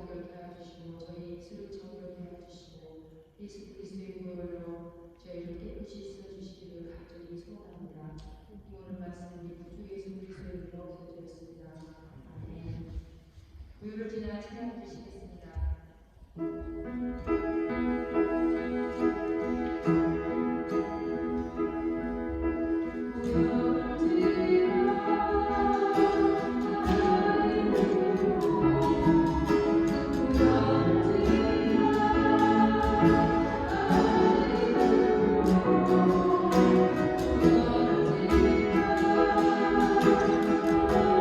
정결케 하시고 저희 입술을 정결케 하시고 예수 그리스도의 보혈로 저희를 깨끗이 씻어주시기를 간절히 소원합니다. 오늘 말씀 우리 구주 예수 그리스도의 이름으로 기도드렸습니다. 아멘. 구유를 지나 찬양 드리시겠습니다. Oh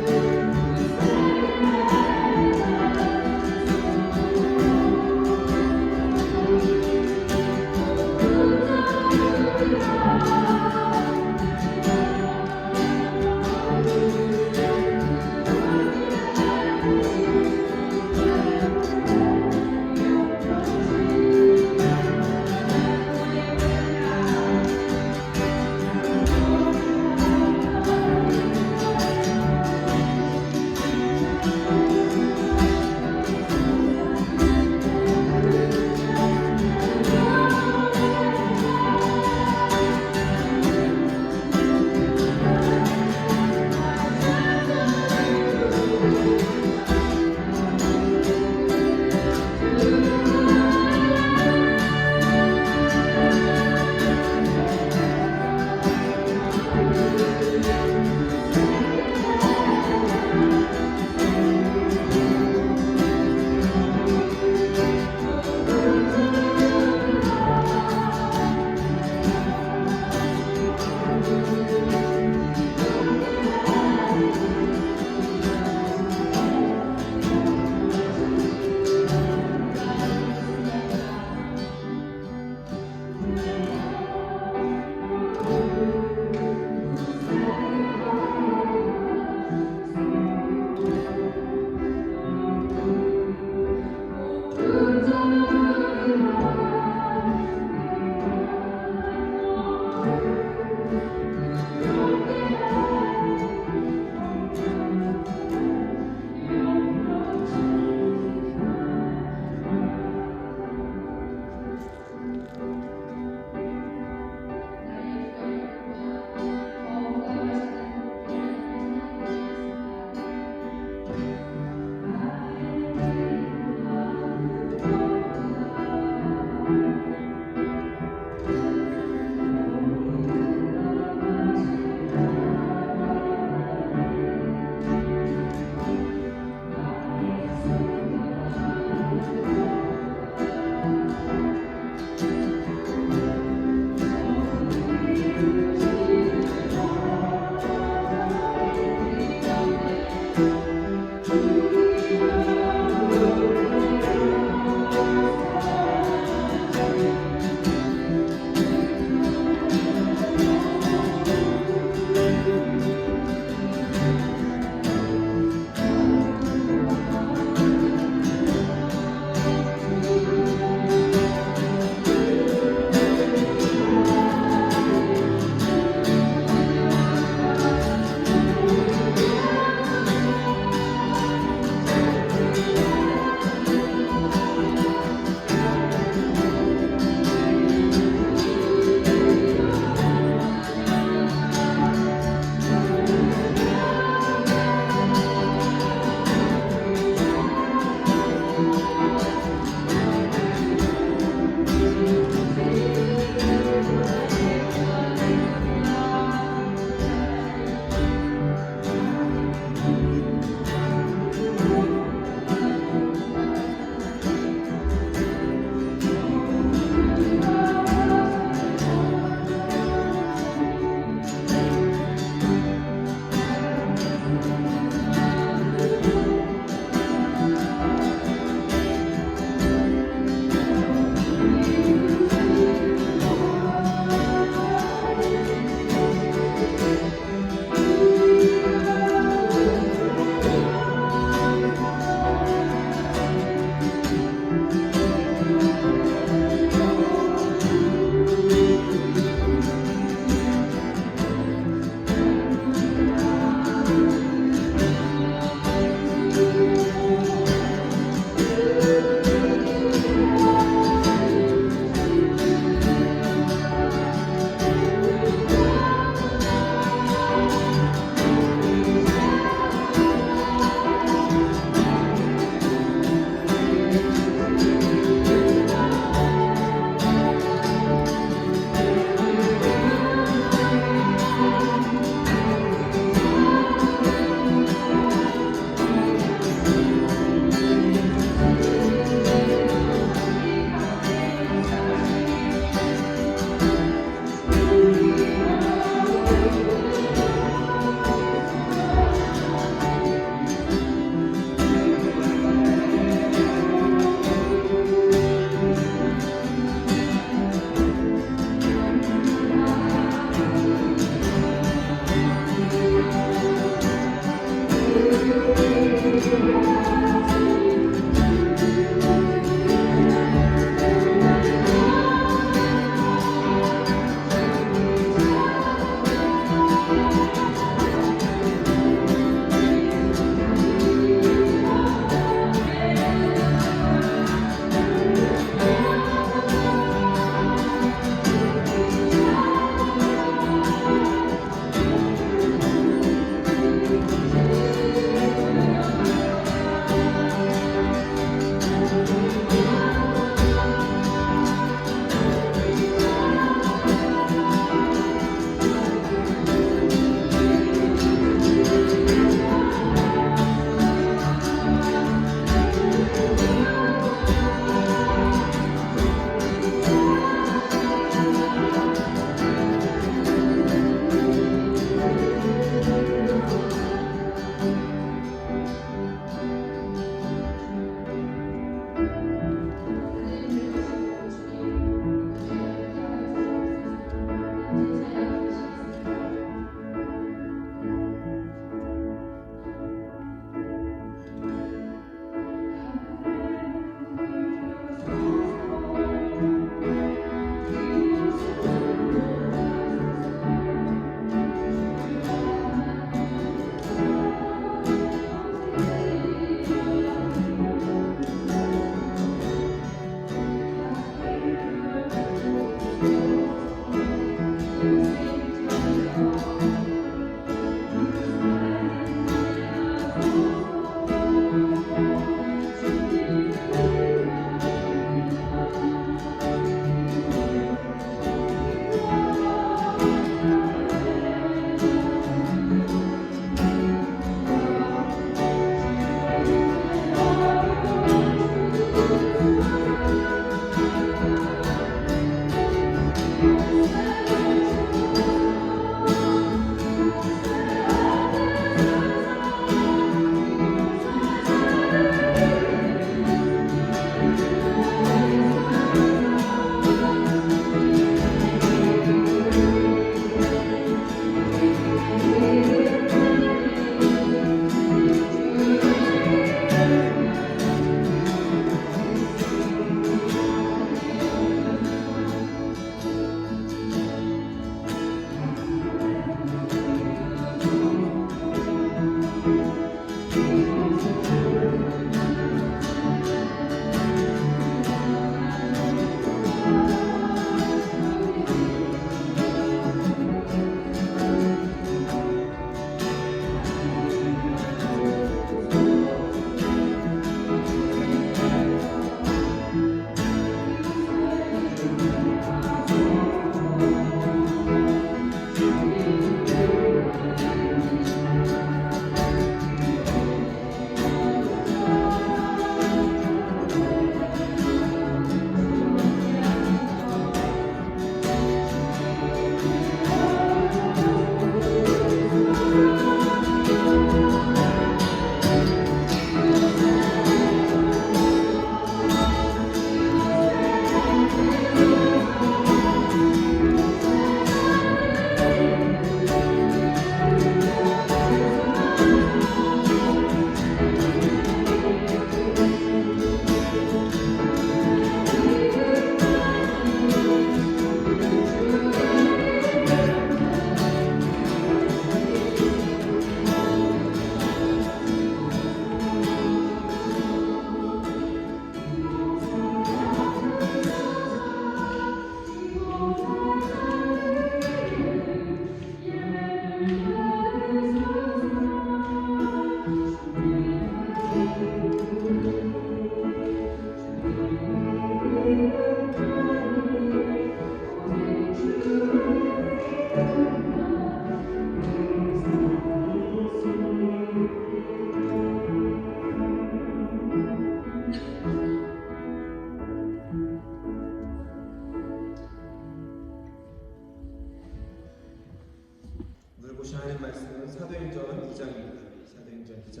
2장입니다. 사도행전 2장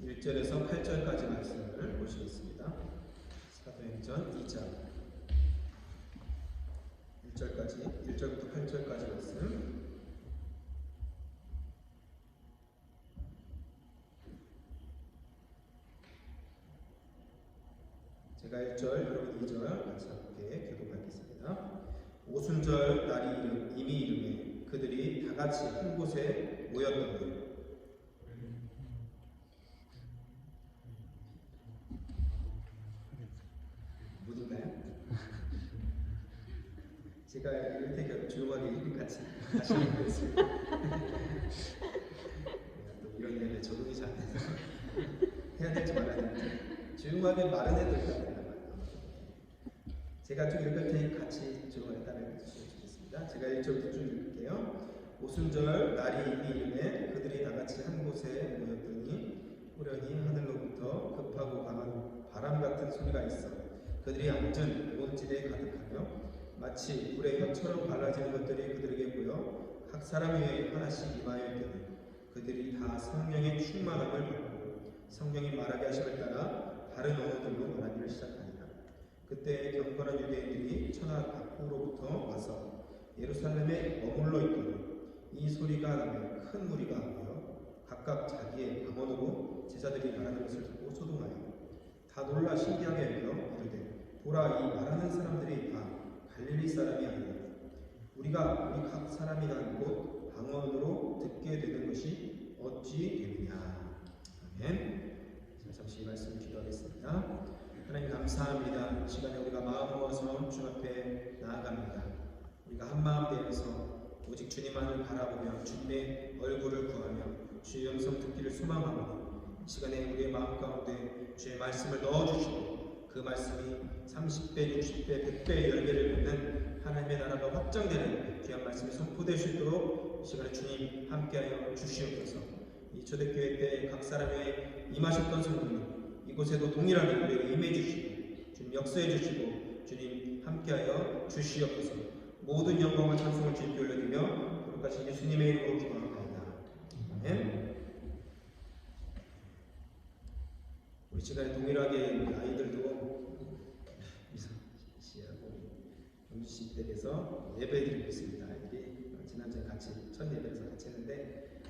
1절에서 8절까지 말씀을 보시겠습니다. 사도행전 2장 1절부터 8절까지 말씀. 제가 1절, 여러분 2절 같이 함께 교독하겠습니다. 오순절 날이 이미 이르매 그들이 다 같이 한 곳에 모였더니 묻은가요? 제가 이럴 때 조용하게 같이 하시는 거였습니다. 이런 일에 적응이 잘 안 돼서 해야 될지 말아야 될지 조용하게 말은 해도 일단 제가 좀 읽을 테니 같이 조용하게 따라해 주시면 좋겠습니다. 제가 1절부터 쭉 읽을게요. 오순절 날이 이미 이르매 그들이 다 같이 한 곳에 모였더니 호련히 하늘로부터 급하고 강한 바람 같은 소리가 있어 그들이 앉은 온 집에 가득하며 마치 불의 혀처럼 발라지는 것들이 그들에게 보여 각 사람 위에 하나씩 임하여 있더니 그들이 다 성령의 충만함을 받고 성령이 말하게 하심을 따라 다른 언어들로 말하기를 시작하니라. 그때 경건한 유대인들이 천하 각국으로부터 와서 예루살렘에 머물러 있더니 이 소리가 나며 큰 무리가 모여 각각 자기의 방언으로 제자들이 말하는 것을 듣고 소동하여 다 놀라 신기하게 여겨 이르되 보라 이 말하는 사람들이 다 갈릴리 사람이 아니라 우리가 우리 각 사람이 난 곳 방언으로 듣게 되는 것이 어찌 되느냐. 아멘. 자, 잠시 말씀을 기도하겠습니다. 하나님 감사합니다. 이 시간에 우리가 마음 모아서 주 앞에 나아갑니다. 우리가 한 마음 되어서 오직 주님만을 바라보며 주님의 얼굴을 구하며 주의 음성 듣기를 소망하오니 이 시간에 우리의 마음 가운데 주의 말씀을 넣어주시고 그 말씀이 30배, 60배, 100배의 열매를 맺는 하나님의 나라가 확장되는 귀한 말씀이 선포될 수 있도록 이 시간에 주님 함께하여 주시옵소서. 이 초대교회 때 각 사람의 임하셨던 성령님 이곳에도 동일하게 우리에게 임해 주시고 주님 역사해 주시고 주님 함께하여 주시옵소서. 모든 영광과 찬송을 주님께 올려드리며 거룩하신 예수님의 이름으로 기도합니다. 아멘. 우리 시간에 동일하게 우리 아이들도 씨하고 경주씨 댁에서 예배드리고 있습니다. 아이들이 지난주에 같이 첫 예배에서 같이 했는데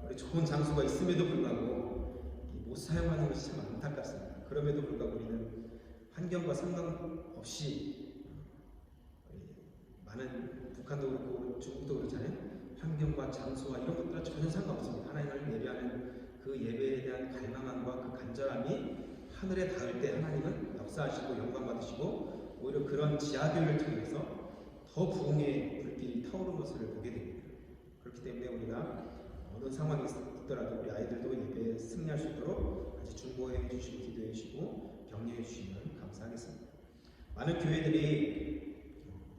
우리 좋은 장소가 있음에도 불구하고 못 사용하는 것이 참 안타깝습니다. 그럼에도 불구하고 우리는 환경과 상관없이 많은 북한도 그렇고 중국도 그렇잖아요. 환경과 장소와 이런 것들은 전혀 상관없습니다. 하나님을 예배하는 그 예배에 대한 갈망함과 그 간절함이 하늘에 닿을 때 하나님은 역사하시고 영광 받으시고 오히려 그런 지하교회를 통해서 더 부흥의 불길이 타오르는 것을 보게 됩니다. 그렇기 때문에 우리가 어느 상황이 있더라도 우리 아이들도 예배에 승리할 수 있도록 같이 중보해 주시고 기도해 주시고 격려해 주시면 감사하겠습니다. 많은 교회들이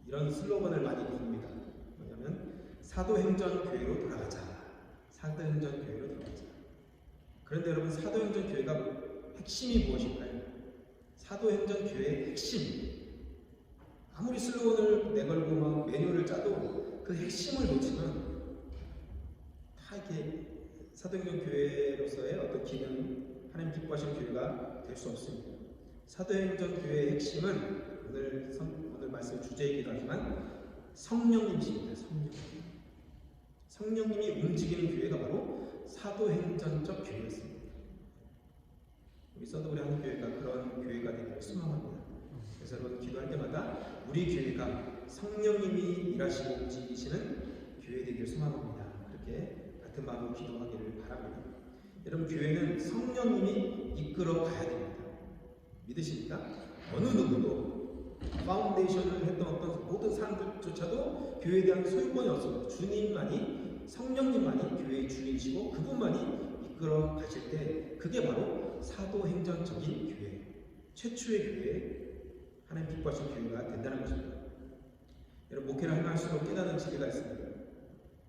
이런 슬로건을 많이 부릅니다. 뭐냐면 사도행전 교회로 돌아가자. 사도행전 교회로 돌아가자. 그런데 여러분 사도행전 교회가 핵심이 무엇일까요? 사도행전 교회의 핵심. 아무리 슬로건을 내걸고 막 매뉴얼을 짜도 그 핵심을 놓치면 다 이렇게 사도행전 교회로서의 어떤 기능, 하나님 기뻐하시는 교회가 될 수 없습니다. 사도행전 교회의 핵심은 오늘 말씀 주제이기도 하지만 성령님이십니다. 성령님이 움직이는 교회가 바로 사도행전적 교회였습니다. 우리 서도우리 한국교회가 그런 교회가 되기를 소망합니다. 그래서 여러분 기도할 때마다 우리 교회가 성령님이 일하시고 움직이시는 교회 되기를 소망합니다. 그렇게 같은 마음으로 기도하기를 바랍니다. 여러분 교회는 성령님이 이끌어 가야 됩니다. 믿으십니까? 어느 누구도 파운데이션을 했던 어떤 모든 사람들조차도 교회에 대한 소유권이 없습니다. 주님만이 성령님만이 교회의 주인이시고 그분만이 이끌어 가실 때 그게 바로 사도행전적인 교회, 최초의 교회, 하나님 기뻐하신 교회가 된다는 것입니다. 여러분 목회를 하면 할수록 깨닫는 진리가 있습니다.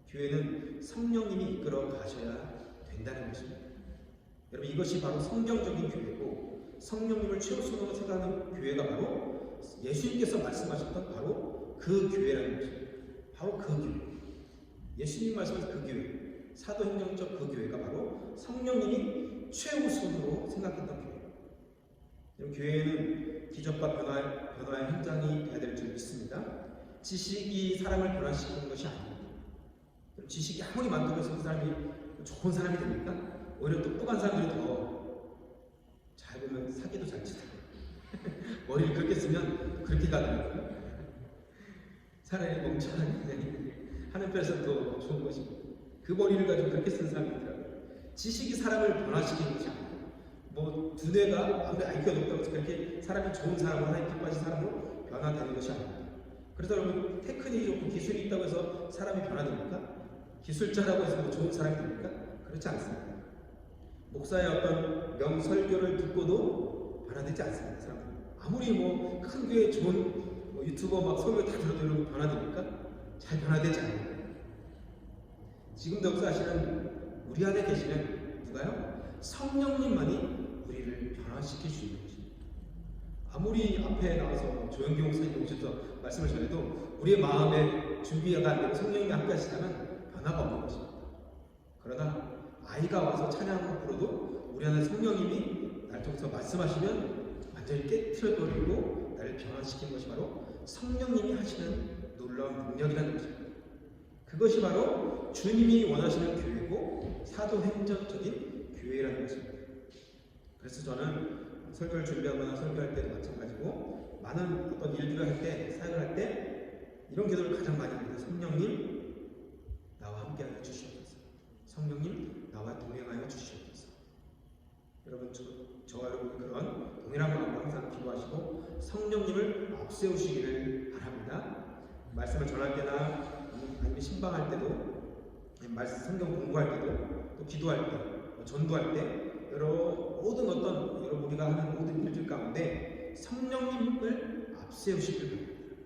교회는 성령님이 이끌어 가셔야 된다는 것입니다. 여러분 이것이 바로 성경적인 교회고 성령님을 최우선으로 생각하는 교회가 바로 예수님께서 말씀하셨던 바로 그 교회라는 것입니다. 바로 그 교회. 예수님 말씀하신 그 교회. 사도행전적 그 교회가 바로 성령님이 최우선으로 생각했던 교회예요. 교회에는 기적과 변화의 현장이 돼야 될 줄 믿습니다. 지식이 사람을 변화시키는 것이 아닙니다. 지식이 아무리 많다고 해서 그 사람이 좋은 사람이 됩니까? 오히려 똑똑한 사람들이 더 잘 보면 사기도 잘 치더라고요. 머리를 그렇게 쓰면 그렇게 가더라고요. 차라리 멍청하게 하는 편에서 더 좋은 것이고, 그 머리를 가지고 그렇게 쓴 사람이 있더라고요. 지식이 사람을 변화시키는 것이 아니에요. 뭐 두뇌가 아무리 IQ가 높다고 해서 그렇게 사람이 좋은 사람으로 IQ 빠진 사람으로 변화되는 것이 아닙니다. 그래서 여러분 테크닉이 좋고 기술이 있다고 해서 사람이 변화됩니까? 기술자라고 해서 뭐 좋은 사람이 됩니까? 그렇지 않습니다. 목사의 어떤 명설교를 듣고도 변화되지 않습니다. 사람들 아무리 뭐 큰 교회 좋은 뭐 유튜버 막 설교 다 들어도 변화됩니까? 잘 변화되지 않아요. 지금도 역사하시는 우리 안에 계시는 누가요? 성령님만이 우리를 변화시킬 수 있는 것입니다. 아무리 앞에 나와서 조영기 목사님 오셔서 말씀을 전해도 우리의 마음에 준비가 안 되고 성령님이 함께 하시다면 변화가 없는 것입니다. 그러나 아이가 와서 찬양을 불러도 우리 안에 성령님이 나를 통해서 말씀하시면 완전히 깨트려버리고 나를 변화시키는 것이 바로 성령님이 하시는 놀라운 능력이라는 것입니다. 그것이 바로 주님이 원하시는 교회고 사도행전적인 교회라는 것입니다. 그래서 저는 설교를 준비하거나 설교할 때도 마찬가지고 많은 어떤 일들을 할 때, 사역을 할 때 이런 기도를 가장 많이 합니다. 성령님 나와 함께하여 주시옵소서. 성령님 나와 동행하여 주시옵소서. 여러분 저와 여러분 그런 동일한 마음으로 항상 기도하시고 성령님을 앞세우시기를 바랍니다. 말씀을 전할 때나 아니면 신방할 때도, 성경 공부할 때도, 또 기도할 때, 전도할 때, 모든 어떤 여러분 우리가 하는 모든 일들 가운데 성령님을 앞세우시길 바랍니다.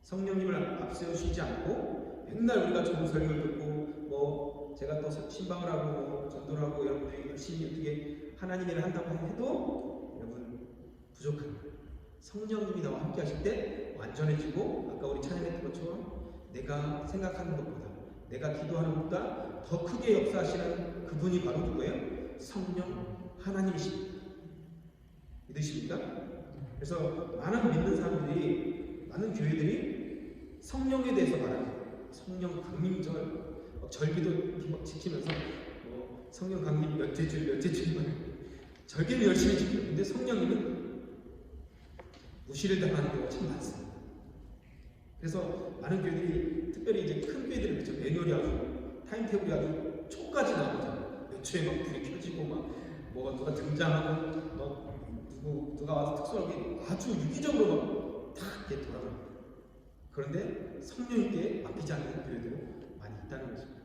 성령님을 앞세우시지 않고 맨날 우리가 좋은 설교를 듣고 뭐 제가 또 신방을 하고 뭐 전도를 하고 여러분들이 열심히 어떻게 하나님의 일을 한다고 해도 여러분 부족합니다. 성령님이 나와 함께 하실 때 완전해지고 아까 우리 찬양했던 것처럼 내가 생각하는 것보다 내가 기도하는 것보다 더 크게 역사하시는 그분이 바로 누구예요? 성령 하나님이십니다. 믿으십니까? 그래서 많은 믿는 사람들이, 많은 교회들이 성령에 대해서 말합니다. 성령 강림절 절기도 지키면서 성령 강림 몇째 주일만 절기는 열심히 지켜요. 근데 성령님은 무시를 당하는 경우가 참 많습니다. 그래서 많은 교회들이, 특별히 이제 큰 교회들이 그렇죠. 매뉴얼이 아주 타임테이블이 아주 초까지 나오잖아요. 몇 초에 막 불이 켜지고 막 누가 등장하고 누가 와서 특수하게 아주 유기적으로 막 이렇게 돌아갑니다. 그런데 성령님께 맡기지 않는 교회도 많이 있다는 것입니다.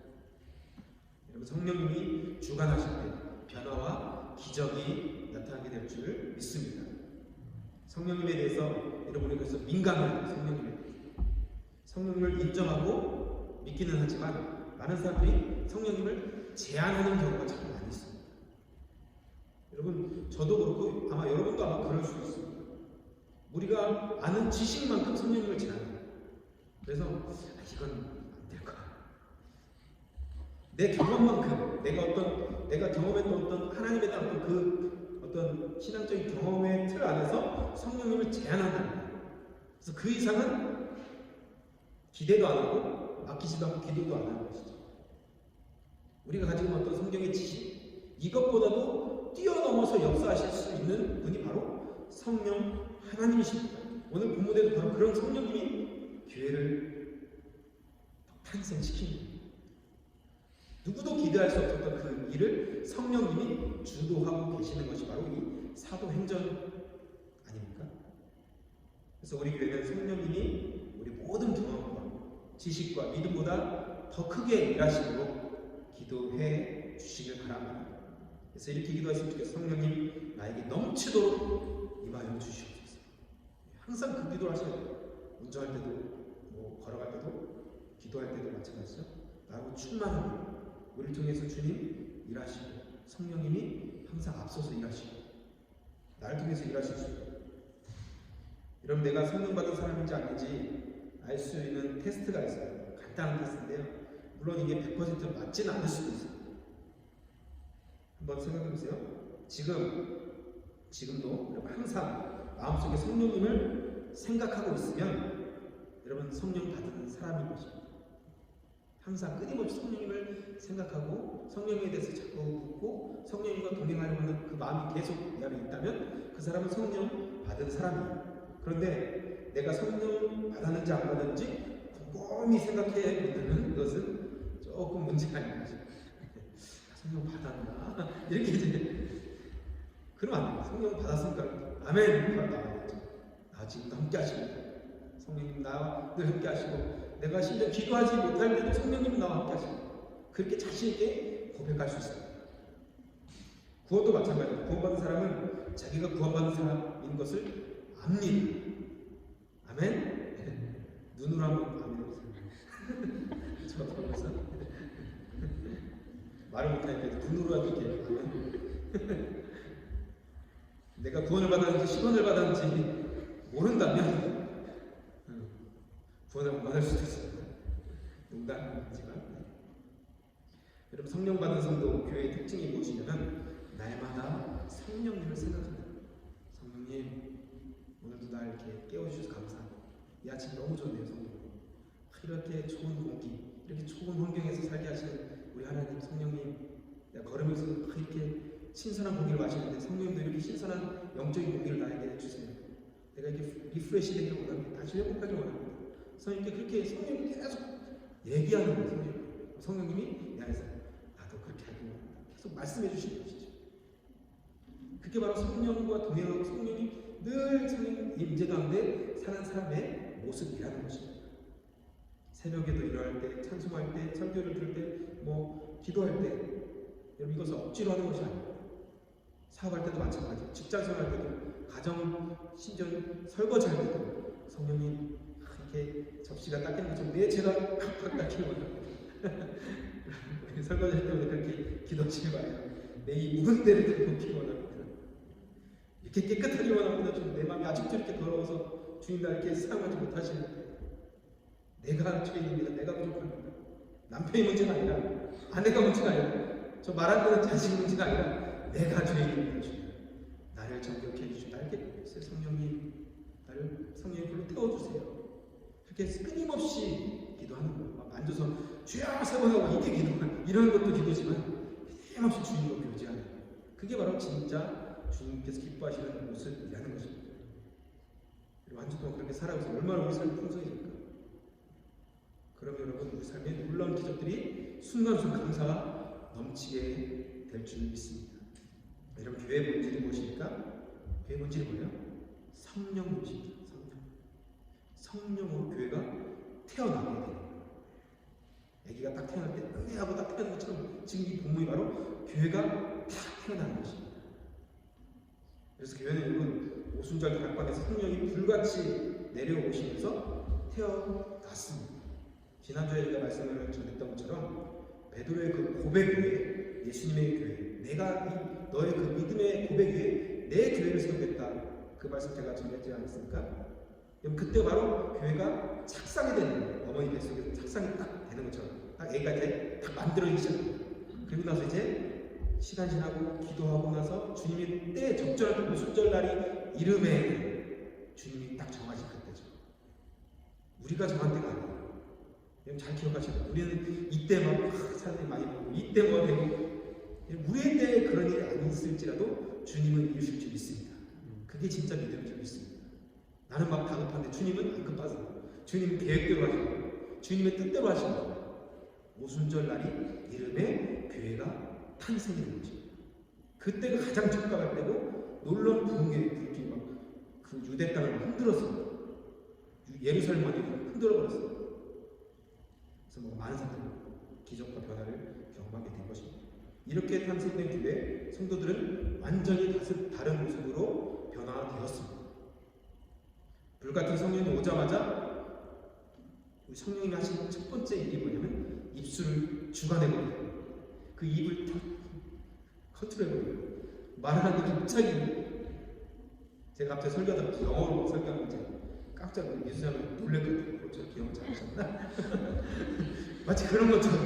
여러분 성령님이 주관하실 때 변화와 기적이 나타나게 될 줄 믿습니다. 성령님에 대해서 여러분이 그래서 민감해요. 성령님을 인정하고 믿기는 하지만 많은 사람들이 성령님을 제한하는 경우가 참 많이 있습니다. 여러분 저도 그렇고 아마 여러분도 아마 그럴 수 있습니다. 우리가 아는 지식만큼 성령님을 제한해요. 그래서 이건 안 될 거야. 내 경험만큼 내가 경험했던 어떤 하나님에 대한 어떤 신앙적인 경험의 틀 안에서 성령님을 제한한다는 거예요. 그래서 그 이상은 기대도 안 하고 맡기지도 않고 기도도 안 하는 것이죠. 우리가 가지고 있는 어떤 성경의 지식, 이것보다도 뛰어넘어서 역사하실 수 있는 분이 바로 성령 하나님이십니다. 오늘 본문에도 바로 그런 성령님이 교회를 탄생시킵니다. 누구도 기대할 수 없었던 그 일을 성령님이 주도하고 계시는 것이 바로 이 사도행전 아닙니까? 그래서 우리 교회는 성령님이 우리 모든 경험과 지식과 믿음보다 더 크게 일하시도록 기도해 주시길 바랍니다. 그래서 이렇게 기도했으면 좋겠어요. 성령님 나에게 넘치도록 임하여 주시옵소서. 항상 그 기도를 하셔야 돼요. 운전할 때도 걸어갈 때도 기도할 때도 마찬가지죠. 나하고 충만하게 우리를 통해서 주님 일하시고 성령님이 항상 앞서서 일하시고 나를 통해서 일하실 수 있고, 여러분 내가 성령 받은 사람인지 아닌지 알 수 있는 테스트가 있어요. 간단한 테스트인데요. 물론 이게 100% 맞지는 않을 수도 있어요. 한번 생각해 보세요. 지금도 여러분 항상 마음속에 성령님을 생각하고 있으면 여러분 성령 받은 사람인 것입니다. 항상 끊임없이 성령님을 생각하고 성령에 대해서 자꾸 묻고 성령님과 동행하려고 하는 그 마음이 계속 내 안에 있다면 그 사람은 성령 받은 사람이에요. 그런데 내가 성령 받았는지 안 받았는지 꼼꼼히 생각해 본다면 그것은 조금 문제가 있는 거죠. 성령 받았나? 이렇게 이제 그러면 안 됩니다. 성령 받았으니까 아멘 바로 나와야죠. 나 지금도 함께 하시고 성령님 나와 늘 함께 하시고 내가 심지어 기도하지 못할 때도 성령님 나와 함께 하시고 그렇게 자신 있게 고백할 수 있어요. 구원도 마찬가지예요. 구원받은 사람은 자기가 구원받은 사람인 것을 압니다. 아멘? 눈으로 한번 아멘 해보세요. 저 보면서 말을 못하니까 눈으로 이렇게 내가 구원을 받았는지 시건을 받았는지 모른다면 구원을 못 받을 수도 있습니다. 농담이지만 여러분 성령 받은 성도 교회의 특징이 무엇이냐면 날마다 성령님을 생각합니다. 성령님 오늘도 날 이렇게 깨워주셔서 감사합니다. 이 아침 너무 좋네요. 성령 이렇게 좋은 공기 이렇게 좋은 환경에서 살게 하시는 우리 하나님 성령님 내가 걸으면서 이렇게 신선한 공기를 마시는데 성령님도 이렇게 신선한 영적인 공기를 나에게 주세요. 내가 이렇게 리프레시 되기를 원합니다. 다시 회복하기를 원합니다. 성령님께 그렇게 성령님이 계속 얘기하는 거예요. 성령님이 내 안에서 나도 그렇게 하기를 원합니다. 계속 말씀해 주시는 것이죠. 그게 바로 성령과 동행하고 성령이 늘 성령의 임재 가운데 사는 사람의 모습이라는 것입니다. 새벽에도 일어날 때, 찬송할 때, 설교를 들을 때, 기도할 때 여러분 이것을 억지로 하는 것이 아니에요. 사업할 때도 마찬가지예요. 직장 생활할 때도 가정, 심지어 설거지할 때도 성령님 이렇게 접시가 닦이는 것처럼 내 제가 팍팍 닦이는 거예요. 설거지할 때마다 그렇게 기도하시기 바래요. 내 이 묵은 때를 닦기 원합니다. 이렇게 깨끗하기 원합니다. 좀 내 마음이 아직도 이렇게 더러워서 주님 나 이렇게 사용하지 못하시는데 내가 죄인입니다. 내가 부족합니다. 남편이 문제가 아니라 아내가 문제가 아니라 저 말 안 듣는 자식이 문제가 아니라 내가 죄인입니다. 주님 나를 정결케 해주시고 나에게 성령님 나를 성령의 불로 태워주세요. 이렇게 끊임없이 기도하는 거예요. 막 앉아서 주여 세 번 하고 이게 기도하는 이런 것도 기도지만 끊임없이 주님과 교제하는 그게 바로 진짜 주님께서 기뻐하시는 모습이라는 것입니다. 그리고 한 주 동안 그렇게 살아가서 얼마나 우리 삶이 풍성해질까. 그러면 여러분 우리 삶에 놀라운 기적들이 순간순간 감사가 넘치게 될 줄 믿습니다. 여러분 교회 본질이 무엇입니까? 교회 본질이 뭐예요? 성령님이십니다. 성령으로 교회가 태어나게 되는 거예요. 아기가 딱 태어날 때 은혜하고 딱 태어난 것처럼 지금 이 본문이 바로 교회가 딱 태어나는 것입니다. 그래서 교회는 여러분 오순절 다락방에서 성령이 불같이 내려오시면서 태어났습니다. 지난주에 제가 말씀을 전했던 것처럼 베드로의 그 고백 위에 예수님의 교회 내가 너의 그 믿음의 고백 위에 내 교회를 세우겠다 그 말씀 제가 전했지 않았습니까? 그때 바로 교회가 착상이 되는 거예요. 어머니 뱃속에서 착상이 딱 되는 것처럼 딱 애가 이제 딱 만들어지기 시작해요. 그리고 나서 이제 시간 지나고 기도하고 나서 주님이 때 적절한 오순절 날이 이름에 주님이 딱 정하신 그때죠. 우리가 정한 때가 아니에요. 여러분 잘 기억하시고 우리는 이때 막 사람들이 많이 보고 이때 뭐 되고 우리의 때에 그런 일이 안 있을지라도 주님은 이루실 줄 믿습니다. 그게 진짜 믿음인 줄 믿습니다. 나는 막 다급한데 주님은 안 급하세요. 주님은 계획대로 하시고 주님의 뜻대로 하십니다. 오순절 날이 이름에 교회가 탄생이 된 거죠. 그때가 가장 적합할 때고 놀라운 부흥의 불길이 막 그 유대 땅을 흔들었습니다. 예루살렘 완전히 흔들어버렸어요. 그래서 많은 사람들이 기적과 변화를 경험하게 된 것입니다. 이렇게 탄생된 교회 성도들은 완전히 다른 모습으로 변화되었습니다. 불같은 성령이 오자마자 우리 성령님이 하신 첫 번째 일이 뭐냐면 입술을 주관해버려요. 그 입을 컨트롤해버려요. 말을 하는데 갑자기 제가 갑자기 설교하다가 영어로 설교하는데 깜짝 미수자는 놀랬거든요. 저 기억 잘하셨나? 마치 그런 것처럼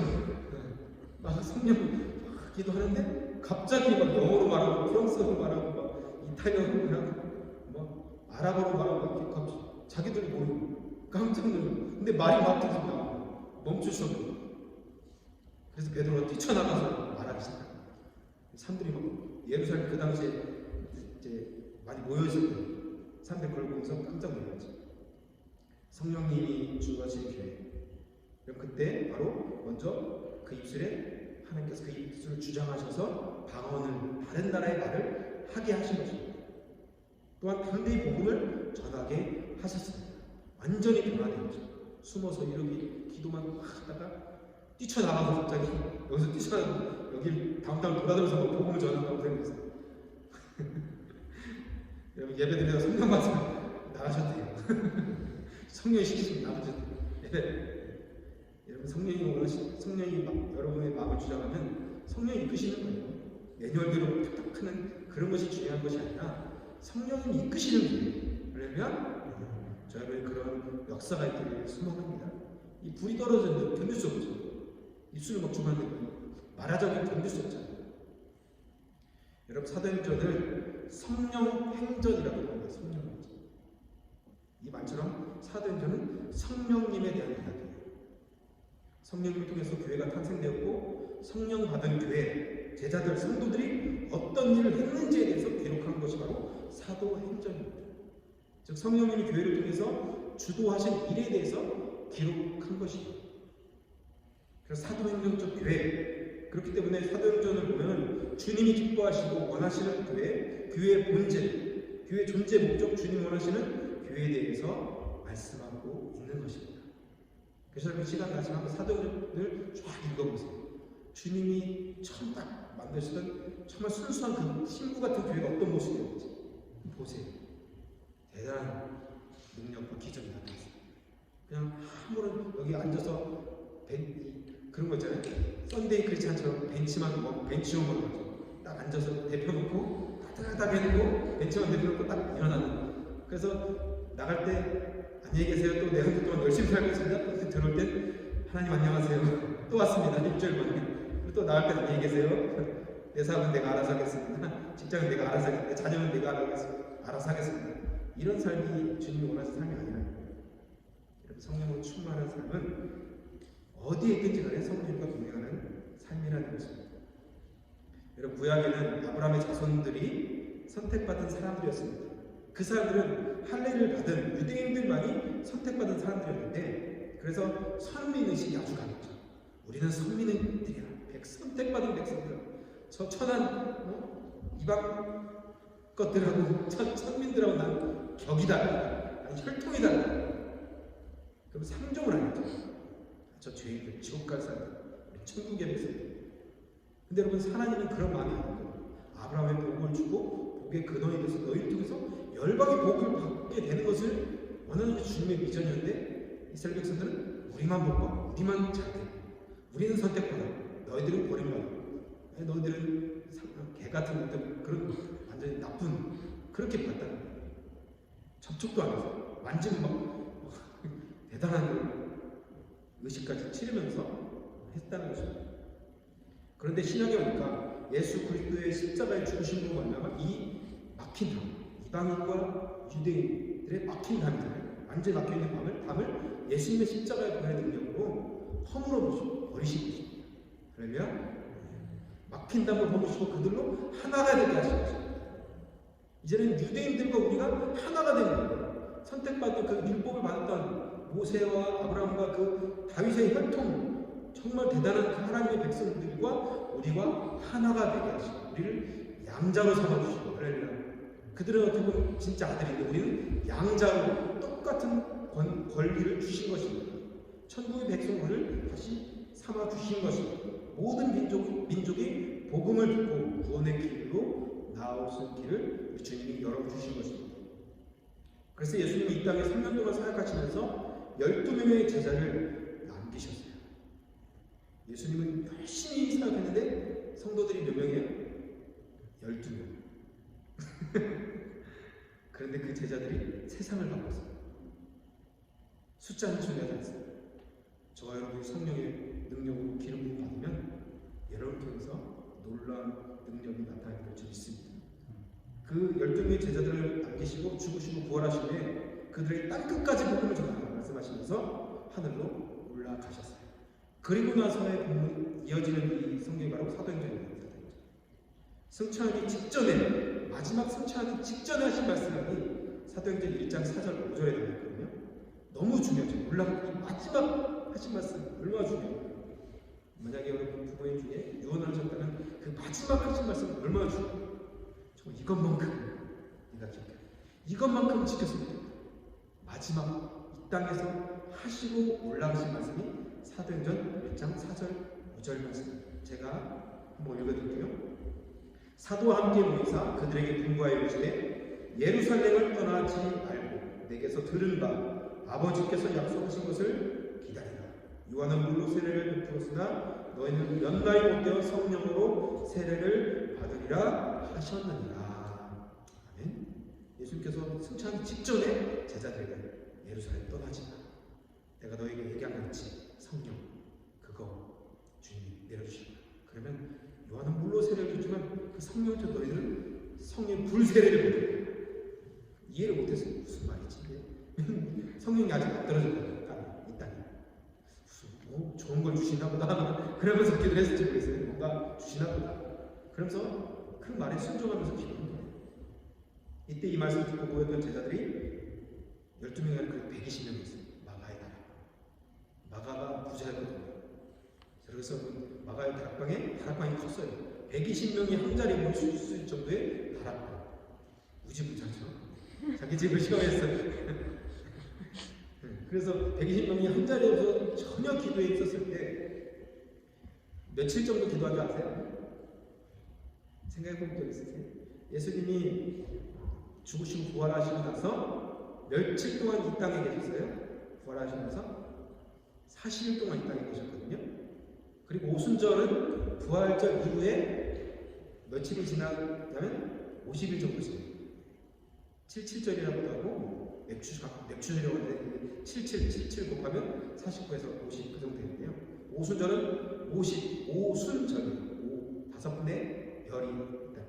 막 성령 기도하는데 갑자기 막 영어로 말하고 프랑스어로 말하고 막 이탈리아어로 말하고 막 아랍어로 말하고 이렇게 갑자기 자기들이 모르고 깜짝 놀랐어요. 근데 말이 막 계속 나오고 멈추셨고 그래서 베드로가 뛰쳐나가서 말하기 시작합니다. 사람들이 막 예루살렘 그 당시에 이제 많이 모여 있었거든요. 사람들이 그걸 보면서 깜짝 놀랐죠. 성령님이 주어진 교회. 그럼 그때 바로 먼저 그 입술에 하나님께서 그 입술을 주장하셔서 방언을 다른 나라의 말을 하게 하신 것입니다. 또한 담대히 복음을 전하게 하셨습니다. 완전히 변화된 거죠. 숨어서 이렇게 기도만 막 하다가 뛰쳐나가서 갑자기 여기서 뛰쳐나가서 여기 다음날 돌아다니면서 복음을 전한다고 생각했어요. 여러분 예배 드리다가 성령 말씀 나가셨대요. 성령이 시키시면 나가셨대요. 여러분 성령이 여러분의 마음을 주장하면 성령이 이끄시는 거예요. 매뉴얼대로 탁탁 하는 그런 것이 중요한 것이 아니라 성령이 이끄시는 거예요. 그러면 저희는 그런 역사가 있기를 소망합니다. 이 불이 떨어졌는데 견딜 수 없죠. 입술을 막 주문하는데 말하자면 견딜 수 없잖아요. 여러분 사도행전을 성령 행전이라고 합니다. 성령 행전. 이 말처럼 사도행전은 성령님에 대한 이야기예요. 성령님을 통해서 교회가 탄생되었고 성령 받은 교회, 제자들, 성도들이 어떤 일을 했는지에 대해서 기록한 것이 바로 사도행전입니다. 즉 성령님이 교회를 통해서 주도하신 일에 대해서 기록한 것입니다. 그래서 사도행전적 교회, 그렇기 때문에 사도행전을 보면 주님이 기뻐하시고 원하시는 교회, 교회의 본질, 교회의 존재 목적, 주님이 원하시는 교회에 대해서 말씀하고 있는 것입니다. 그래서 여러분 시간 나시면 한번 사도행전을 쫙 읽어보세요. 주님이 처음 딱 만드시던 정말 순수한 그 신부 같은 교회가 어떤 모습이었는지 보세요. 대단한 능력과 기적이 나타났어요. 그냥 아무런 여기 앉아서 그런 거 있잖아요. 썬데이 크리스찬처럼 벤치만 가지고 딱 앉아서 대펴놓고 따뜻하게 해놓고 벤치만 대펴놓고 딱 일어나는. 그래서 나갈 때 안녕히 계세요. 또 내 한 주 동안 열심히 살고 있습니다. 또 들어올 땐 하나님 안녕하세요. 또 왔습니다. 일주일 만에. 그리고 또 나갈 때 안녕히 계세요. 내 사업은 내가 알아서 하겠습니다. 직장은 내가 알아서 하겠습니다. 내 자녀는 내가 알아서 하겠습니다. 이런 삶이 주님이 원하시는 삶이 아니라는 거예요. 여러분 성령으로 충만한 삶은 어디에 있든지 간에 성령과 동행하는 삶이라는 것입니다. 여러분 구약에는 아브라함의 자손들이 선택받은 사람들이었습니다. 그 사람들은 할례를 받은 유대인들만이 선택받은 사람들이었는데 그래서 선민의식이 아주 강했죠. 우리는 선민들이야. 선택받은 백성들. 저 천한 이방 것들하고 천민들하고 난 격이다. 아니 혈통이다. 그럼 상종을 안 했죠. 저 죄인들, 지옥 갈 사람들, 천국의 백성들. 근데 여러분 하나님은 그런 마음이 아니거든요. 아브라함의 복을 주고 복의 근원이 돼서 너희를 통해서 열방의 복을 받게 되는 것을 원하는 것이 주님의 비전이었는데 이스라엘 백성들은 우리만 복받고 우리만 잘돼. 우리는 선택받아. 너희들은 버림받아. 너희들은 개 같은 것들 그런 완전히 나쁜 그렇게 봤다는 거예요. 접촉도 안 해서 완전 막 대단한 의식까지 치르면서 했다는 것입니다. 그런데 신약에 오니까 예수 그리스도의 십자가에 죽으심으로 말미암아 이 막힌 담, 이방인과 유대인들의 막힌 담을 완전히 막혀있는 담을 예수님의 십자가의 보혈의 능력으로 허물어 버리신 것입니다. 그러면 막힌 담을 허무시고 그들로 하나가 되게 하신 것입니다. 이제는 유대인들과 우리가 하나가 되는 거예요. 선택받은 그 율법을 받았던 모세와 아브라함과 그 다윗의 혈통 정말 대단한 그 하나님의 백성들과 우리가 하나가 되게 하시고 우리를 양자로 삼아주시고 그들은 어떻게 보면 진짜 아들인데 우리는 양자로 똑같은 권리를 주신 것입니다. 천국의 백성들을 다시 삼아주신 것입니다. 모든 민족이 복음을 듣고 구원의 길로 나아오는 길을 주님이 열어주신 것입니다. 그래서 예수님이 이 땅에 3년 동안 사역하시면서 12명의 제자를 남기셨어요. 예수님은 열심히 사역했는데 성도들이 몇 명이에요? 12명. 그런데 그 제자들이 세상을 바꿨어요. 숫자는 중요하지 않습니다. 저와 여러분이 성령의 능력으로 기름 부음 받으면 여러분 통해서 놀라운 능력이 나타날 줄 믿습니다. 그 12명의 제자들을 남기시고 죽으시고 부활하신 후에 그들의 땅끝까지 복음을 전하라 말씀하시면서 하늘로 올라가셨어요. 그리고 나서의 본문 이어지는 이 성경이 바로 사도행전입니다. 승천하기 직전에, 마지막 승천하기 직전에 하신 말씀이 사도행전 1장 4절 5절에 나와있거든요. 너무 중요하죠. 올라가기 마지막 하신 말씀 얼마나 중요해요. 만약에 여러분 부모님 중에 유언하셨다면 그 마지막 하신 말씀 얼마나 중요해요. 정말 이것만큼 내가 기억해. 이것만큼 지켰으면 됩니다. 마지막 이 땅에서 하시고 올라가신 말씀이 사도행전 1장 4절 5절 말씀. 제가 한번 읽어드릴게요. 사도와 함께 모이사 그들에게 분부하여 이르시되 예루살렘을 떠나지 말고 내게서 들은 바 아버지께서 약속하신 것을 기다리라. 요한은 물로 세례를 베풀었으나 너희는 연날이 못되어 성령으로 세례를 받으리라 하셨느니라. 아멘. 예수님께서 승천하기 직전에 제자들에게 예루살렘 떠나지 마. 내가 너에게 얘기한 거 있지. 성령 그거 주님이 내려주시라. 그러면 요한은 물로 세례를 줬지만 그 성령을 줘 너희들은 성령 불세례를 받으라. 이해를 못했어요. 무슨 말이지? 성령이 아직 안 떨어졌거든요. 이 땅에 무슨 좋은 걸 주시나 보다 그러면서 기도를 했을지 모르겠어요. 뭔가 주시나 보다 그러면서 그 말에 순종하면서 기도한 거예요. 이때 이 말씀을 듣고 모였던 제자들이 12명이 아니라 120명이 있어요. 마가의 다락방. 마가가 부자였거든요. 그래서 마가의 다락방이 컸어요. 120명이 한 자리에 모일 수 있을 정도의 다락방. 우지부자죠. 자기 집을 시험했어요. 그래서 120명이 한 자리에서 전혀 기도에 있었을 때 며칠 정도 기도한 줄 아세요? 생각해 본 적 있으세요? 예수님이 죽으시고 부활하시고 나서 며칠 동안 이 땅에 계셨어요? 부활하시면서 40일 동안 이 땅에 계셨거든요. 그리고 오순절은 부활절 이후에 며칠이 지나면 50일 정도 지나요. 77절이라고도 하고 맥추절이라고 하는데 77 곱하면 49에서 50 그 정도 되는데요. 오순절은 50, 오순절이 5분의 열이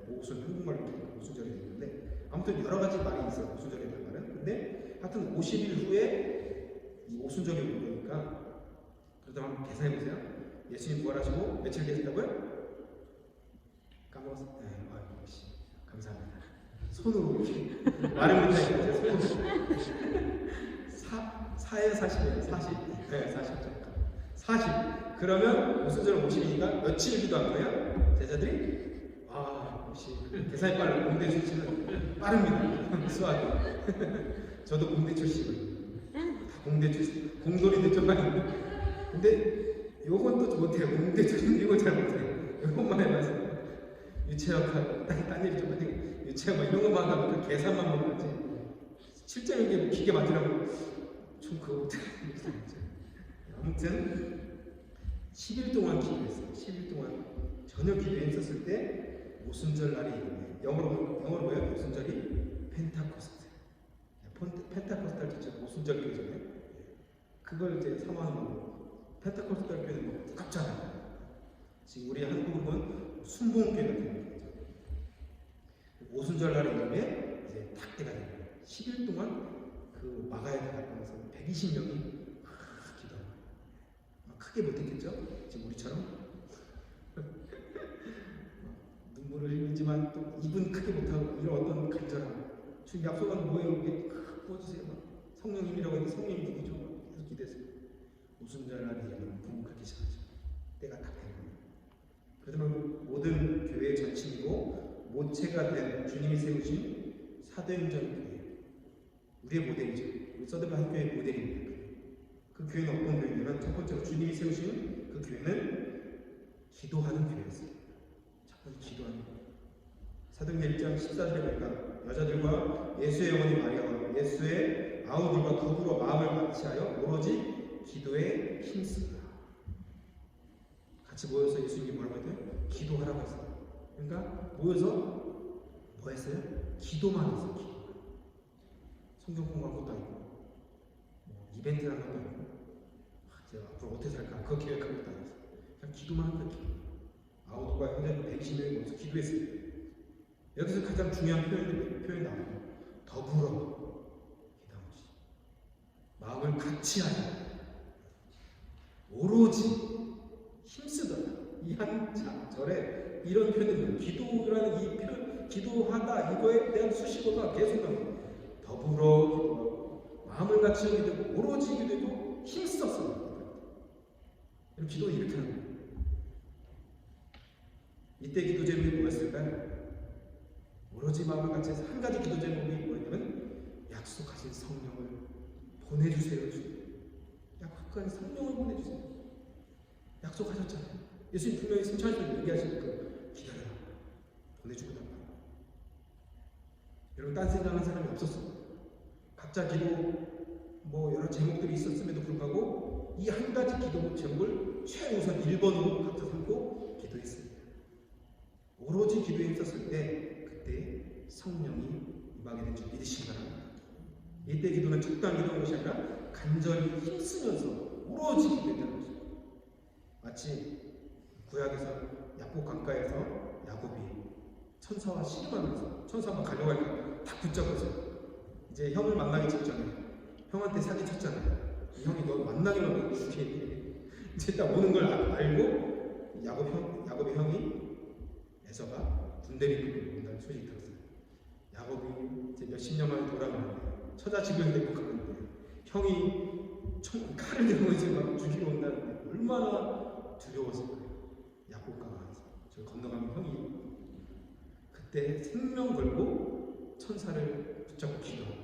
오순 한국말로 오순절이 되는데 아무튼 여러 가지 말이 있어요. 오순절에 대한 말은. 근데 하여튼 50일 후에 이 오순절이 온 거니까 그러다 한번 계산해 보세요. 예수님 부활하시고 며칠 계셨다고요? 까먹었어요. 네, 감사합니다. 손으로 이렇게 말을 못하니까 손으로 4에 40이에요. 40. 네, 40. 그러면 오순절 50이니까 며칠 기도한 거예요? 제자들이? 역시 계산이 빠른 공대 출신은 빠릅니다. 수학이. 저도 공대 출신이에요. 다 공대 출신. 공돌이들 좀 많이 있는데. 근데 요건 또 못해요. 공대 출신 이거 잘 못해요. 요것만 해봐서. 유체역하고 딴 일이 좀 많이 유체역 뭐 이런 것만 하면 그 계산만 먹었지 실제 이게 기계 만지라고 좀 그거 못해요. 아무튼 10일 동안 기도했어요. 10일 동안 전혀 기도에 있었을 때 오순절 날이 있는데 영어로 뭐예요? 오순절이 펜타코스트. 펜타코스탈 자체가 오순절 교회잖아요. 그걸 이제 사모하는 거고 펜타코스탈 교회는 뭐 무겁잖아요. 지금 우리 한국은 순봉교회가 되는 거죠. 오순절 날의 이후에 이제 딱 때가 되는 거예요. 10일 동안 그 마가의 다락방에서 120명이 기도하는 거예요. 크게 못했겠죠? 지금 우리처럼 눈물을 흘리지만 또 입은 크게 못하고 이런 어떤 간절함. 지금 약속한 뭐예요? 이렇게 부어주세요. 성령님이라고 했는데 성령님 누구죠? 계속 기대했어요. 오순절 날의 이후에 부흥 그렇게 시작하죠. 때가 딱 되는 거예요. 그러면 모든 교회의 전신이고 모체가 된 주님이 세우신 사도행전 교회, 우리의 모델이죠. 우리 서대반 학교의 모델입니다. 그 교회는 어떤 교회냐면 첫 번째로 주님이 세우신 그 교회는 기도하는 교회였어요. 첫 번째 기도하는 교회. 사도행전 1장 14절에 보니까 여자들과 예수의 어머니 마리아와 예수의 아우들과 더불어 마음을 같이하여 오로지 기도에 힘쓰라. 같이 모여서 예수님이 뭐라고 했어요? 기도하라고 했어요. 그러니까 모여서 뭐 했어요? 기도만 했어요. 기도. 성경 공부한 것도 아니고 이벤트를 한 것도 아니고 제가 앞으로 어떻게 살까 그거 계획하고 있다. 그냥 기도만 한 거예요. 아우도가 현재 120명이 모여서 기도했어요. 여기서 가장 중요한 표현이 나와요. 더불어 기도하는 것이 마음을 같이 하여 오로지 힘쓰더라. 이 한 절에 이런 표현이 기도라는 이 표현, 기도하다 이거에 대한 수식어가 계속 나옵니다. 더불어 기도하고 마음을 같이 기도하고 오로지 기도해도 힘썼습니다. 기도는 이렇게 하는 거예요. 이때 기도 제목이 뭐였을까요? 오로지 마음을 같이 해서 한 가지 기도 제목이 뭐냐면 약속하신 성령을 보내주세요. 약속하신 성령을 보내주세요. 약속하셨잖아요. 예수님 분명히 승천하실 때 얘기하시니까 기다려라. 보내주고 나가. 여러분 딴 생각하는 사람이 없었어요. 각자 기도 여러 제목들이 있었음에도 불구하고 이 한 가지 기도 제목을 최우선 1번으로 각자 삼고 기도했습니다. 오로지 기도에 있었을 때 그때 성령이 임하게 된 줄 믿으시기 바랍니다. 이때 기도는 적당히 기도한 것이 아니라 간절히 힘쓰면서 오로지 기도했다는 것입니다. 마치 구약에서 야복 강가에서 야곱이 천사와 씨름하면서 천사가 가져갈까 딱 붙잡고서 이제 형을 만나기 직전에 형한테 사기쳤잖아요. 형이 너 만나기만 죽게 이제 딱 오는 걸 알고 야곱의 형이 에서가 군대를 온다는 소식이 들었어요. 야곱이 이제 몇십 년 만에 돌아가는데 처자식을 데리고 가는데 형이 칼을 들고 이제 막 죽이러 온다는데 얼마나 두려웠을까요? 야곱과 저 건너가는 형이 그때 생명 걸고 천사를 붙잡고 기도하고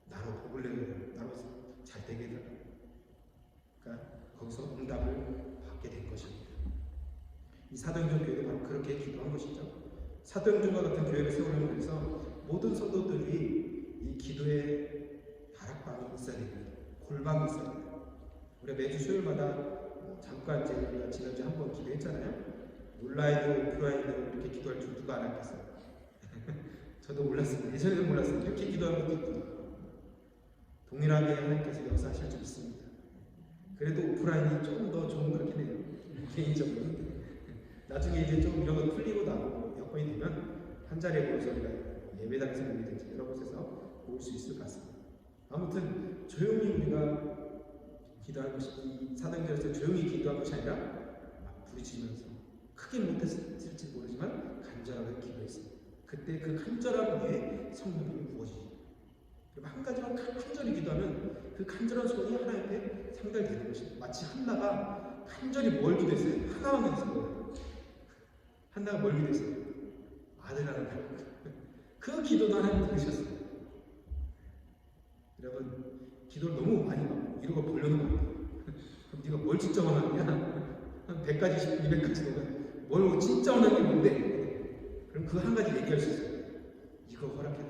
나로 복을 내려 나로 잘 되게 해달라. 그러니까 거기서 응답을 받게 된 것입니다. 이 사도행전 교회도 바로 그렇게 기도한 것이죠. 사도행전과 같은 교회를 세우려고 해서 모든 성도들이 이 기도의 다락방이 있어야 됩니다. 골방이 있어야 됩니다. 우리가 매주 수요일마다 잠깐 우리가 지난주에 한번 기도했잖아요. 온라인으로 오프라인으로 이렇게 기도할 줄 누가 알았겠어요? 저도 몰랐습니다. 예전에는 몰랐어요. 이렇게 기도하는 것도 있구나. 동일하게 하나님께서 역사하실 줄 믿습니다. 그래도 오프라인이 조금 더 좋은 것 같긴 해요. 개인적으로. 나중에 이제 좀 이런 거 풀리고 나고 여건이 되면 한 자리에 모여서 우리가 예배당에서 모이든지 여러 곳에서 모일 수 있을 것 같습니다. 아무튼 조용히 우리가 기도할 것이 이 사도행전에서 조용히 기도할 것이 아니라 막 부르짖으면서 크게 못했을지 모르지만 간절하게 기도했습니다. 그때 그 간절함 위에 성령이 부어지죠. 그리고 한 가지만 간절히 기도하면 그 간절한 소원이 하나님께 상달되는 것입니다. 마치 한나가 간절히 뭘 기도했어요? 하나만 기도했어요. 한나가 뭘 기도했어요? 아들 하나 달라고. 그 기도도 하나님 들으셨어요. 여러분 기도를 너무 많이 막 이러고 벌려놓으면 안 돼요. 그럼 네가 뭘 진짜 원하느냐? 한 100가지, 200가지 되면 뭘 진짜 원하는 게 뭔데? 그럼 그 한 가지 얘기할 수 있어요. 이거 허락해라.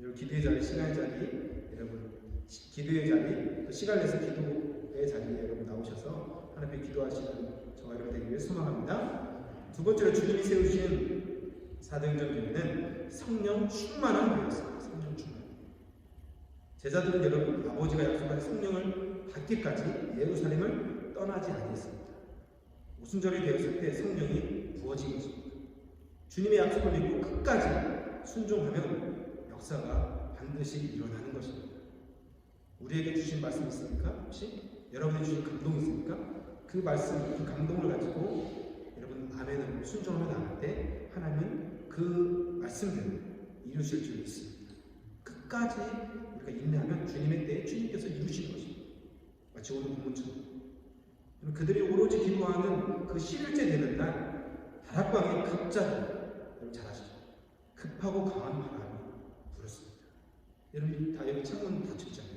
여러분 기도의 자리, 시간의 자리, 여러분 기도의 자리, 시간 내서 기도의 자리에 여러분 나오셔서 하나님께 기도하시는 저와 여러분 되기를 소망합니다. 두 번째로 주님이 세우신 사도행전 교회는 성령 충만한 교회였습니다. 성령 충만. 제자들은 여러분 아버지가 약속한 성령을 받기까지 예루살렘을 떠나지 아니했습니다. 오순절이 되었을 때 성령이 부어진 것입니다. 주님의 약속을 믿고 끝까지 순종하면 역사가 반드시 일어나는 것입니다. 우리에게 주신 말씀 있습니까? 혹시? 여러분이 주신 감동 있습니까? 그 말씀, 그 감동을 가지고 여러분 아멘을 순종하며 나갈 때 하나님은 그 말씀대로 이루실 줄 믿습니다. 끝까지 우리가 인내하면 주님의 때에 주님께서 이루시는 것입니다. 마치 오늘 본문처럼 그들이 오로지 기도하는 그 11째 되는 날 다락방에 갑자기 여러분 잘 아시죠? 급하고 강한 바람이 불었습니다. 여러분 다 여기 창문 닫혔잖아요.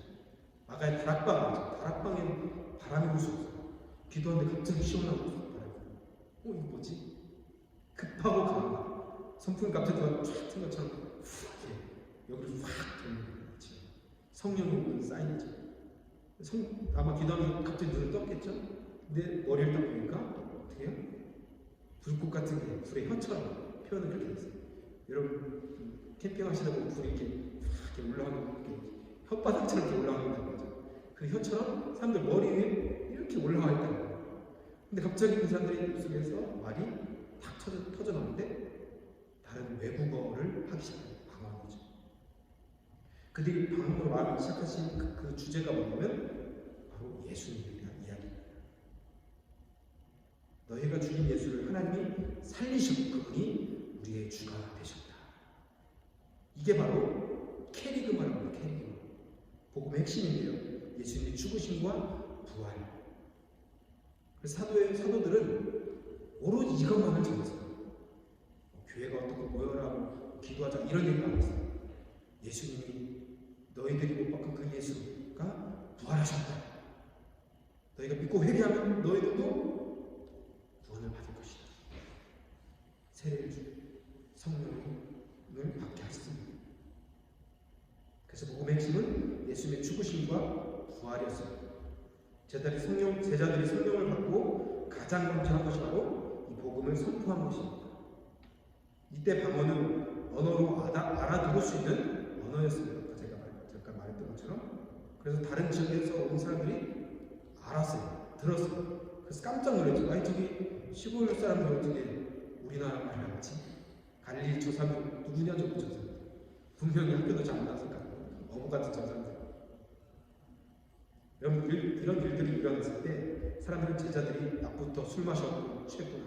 마가의 다락방에 바람이 불 수 없어요. 기도하는데 갑자기 시원하고 바람이. 이거 뭐지? 급하고 강한 선풍이 갑자기 쫙 튼 것처럼 여기를 확 도는 거지. 성령이 쌓이죠. 아마 기도하면서 갑자기 눈을 떴겠죠? 근데 머리를 딱 보니까 어떻게 해요? 불꽃 같은 게 불의 혀처럼 표현을 그렇게 했어요. 여러분 캠핑 하시다 보면 불이 이렇게 올라가는 게 혓바닥 혓바닥처럼 이렇게 올라와 있다는 거죠. 그 혀처럼 사람들 머리 위에 이렇게 올라와 있다는 거예요. 근데 갑자기 그 사람들의 입속에서 말이 탁 터져 나오는데 다른 외국어를 하기 시작해요. 방언한 거죠. 그들이 방언으로 말하기 시작하신 그 주제가 뭐냐면 바로 예수님에 대한 이야기입니다. 너희가 주님 예수를 하나님이 살리셨고 그분이 우리의 주가 되셨다. 이게 바로 캐리그마라고 해요. 캐리그마. 복음의 핵심인데요. 예수님의 죽으심과 부활. 그래서 사도들은 오로지 이것만을 전했어요. 교회가 어떻게 모여라, 기도하자 이런 얘기가 안 했어요. 예수님이 너희들이 못 박은 그 예수가 부활하셨다. 너희가 믿고 회개하면 너희들도 구원을 받을 것이다. 세례를 주고 성령을 받게 하셨습니다. 그래서 복음의 핵심은 예수님의 죽으심과 부활이었습니다. 제자들이 성령을 받고 가장 먼저 한 것이 바로 이 복음을 선포한 것입니다. 이때 방언은 언어로 알아들을 수 있는 언어였습니다. 제가 잠깐 말했던 것처럼. 그래서 다른 지역에서 온 사람들이 알았어요. 들었어요. 그래서 깜짝 놀랐죠. 아니 저기 시골 사람들 어떻게 우리나라 말을 알지? 갈릴리 저 사람 누구냐 저 사람. 분명히 학교도 잘 안 나왔을 거예요. 어부 같은 저 사람들. 이런 일들이 일어났을 때 사람들은 제자들이 낮부터 술 마셨고 취했구나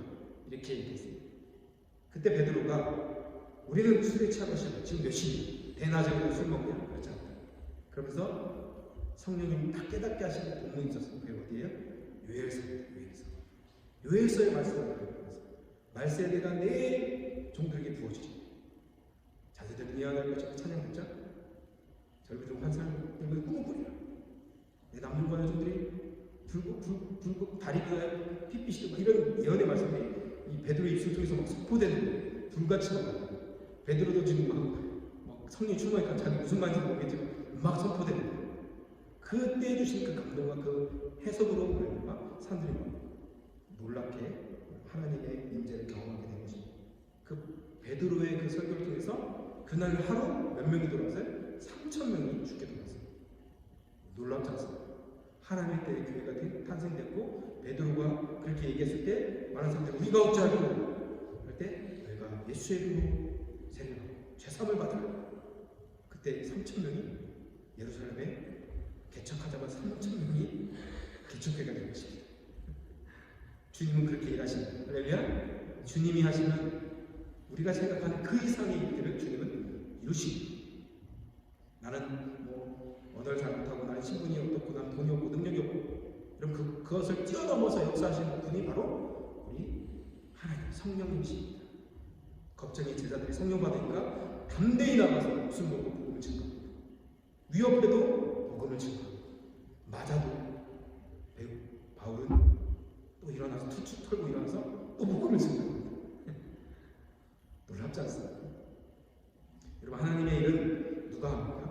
이렇게 얘기했어요. 그때 베드로가 우리는 술에 취한 것이 지금 몇 시니? 대낮에 술 먹냐? 그렇지 않다. 그러면서 성령님이 다 깨닫게 하시는 본문이 있었어요. 그게 어디예요? 요엘서의 말씀을 말해요. 말세대가 내 종들에게 부어지리. 자세들은 이해할 것이고 찬양했죠? 젊은 환상 때문에 꿈을 꾸리라. 내 남들과 여종들이 불고 다리가 핏빛이 되고 이런 예언의 말씀이 이 베드로의 입술 통해서 막 선포되는 불같이 나와요. 베드로도 지금 막 성령 충만하니까 자기 무슨 말인지 모르겠지만 막 선포되는 거예요. 그때 주신 그 감동과 그 해석으로 말미암아 사람들이 놀랍게 하나님의 임재를 경험하게 된 것입니다. 그 베드로의 그 설교를 통해서 그날 하루 몇 명이 들어왔어요? 3,000명이 죽게 되었어요. 놀랍지 않습니까? 하나님의 때에 교회가 탄생됐고 베드로가 그렇게 얘기했을 때 많은 사람들이 우리가 어찌하고 할 때 너희가 예수의 이름으로 세례받고 죄사함을 받으라. 그때 3,000명이 예루살렘에 개척하자마자 3,000명이 개척회가 된 것입니다. 주님은 그렇게 일하십니다. 할렐루야. 주님이 하시는 우리가 생각하는 그 이상의 일들을 주님은 이루십니다. 나는 언어를 잘 못하고 나는 신분이 어떻고 나는 돈이 없고 능력이 없고 그럼 그것을 뛰어넘어서 역사하시는 분이 바로 우리 하나님 성령님이십니다. 걱정이 제자들이 성령 받으니까 담대히 나가서 목숨 걸고 복음을 증거합니다. 위협해도 복음을 증거합니다. 맞아도 바울은 또 일어나서 툭툭 털고 일어나서 또 복음을 증거합니다. 놀랍지 않습니까? 여러분 하나님의 일은 누가 합니까?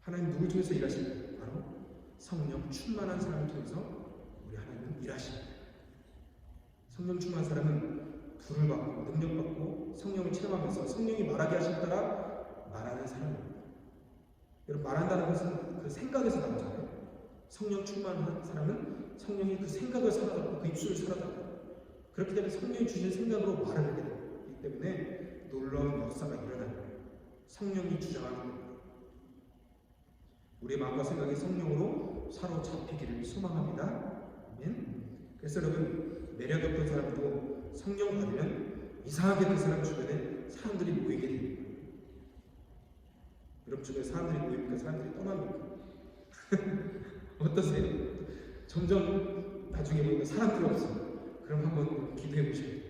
하나님 누굴 통해서 일하십니까? 바로 성령 충만한 사람을 통해서 우리 하나님은 일하십니다. 성령 충만한 사람은 불을 받고 능력받고 성령을 체험하면서 성령이 말하게 하신 따라 말하는 사람입니다. 여러분 말한다는 것은 그 생각에서 나오잖아요. 성령 충만한 사람은 성령이 그 생각을 살아잡고 그 입술을 살아잡고 그렇기 때문에 성령이 주신 생각으로 말을 하게 됩니다. 그렇기 때문에 놀라운 역사가 일어나는 거예요. 성령이 주장하는 겁니다. 우리의 마음과 생각이 성령으로 사로잡히기를 소망합니다. 아멘. 그래서 여러분 매력 없던 사람도 성령 받으면 이상하게 그 사람 주변에 사람들이 모이게 됩니다. 여러분 주변에 사람들이 모이니까 사람들이 떠납니까? 어떠세요? 점점 나중에 보니까 사람들이 없어요. 그럼 한번 기도해 보셔야 돼요.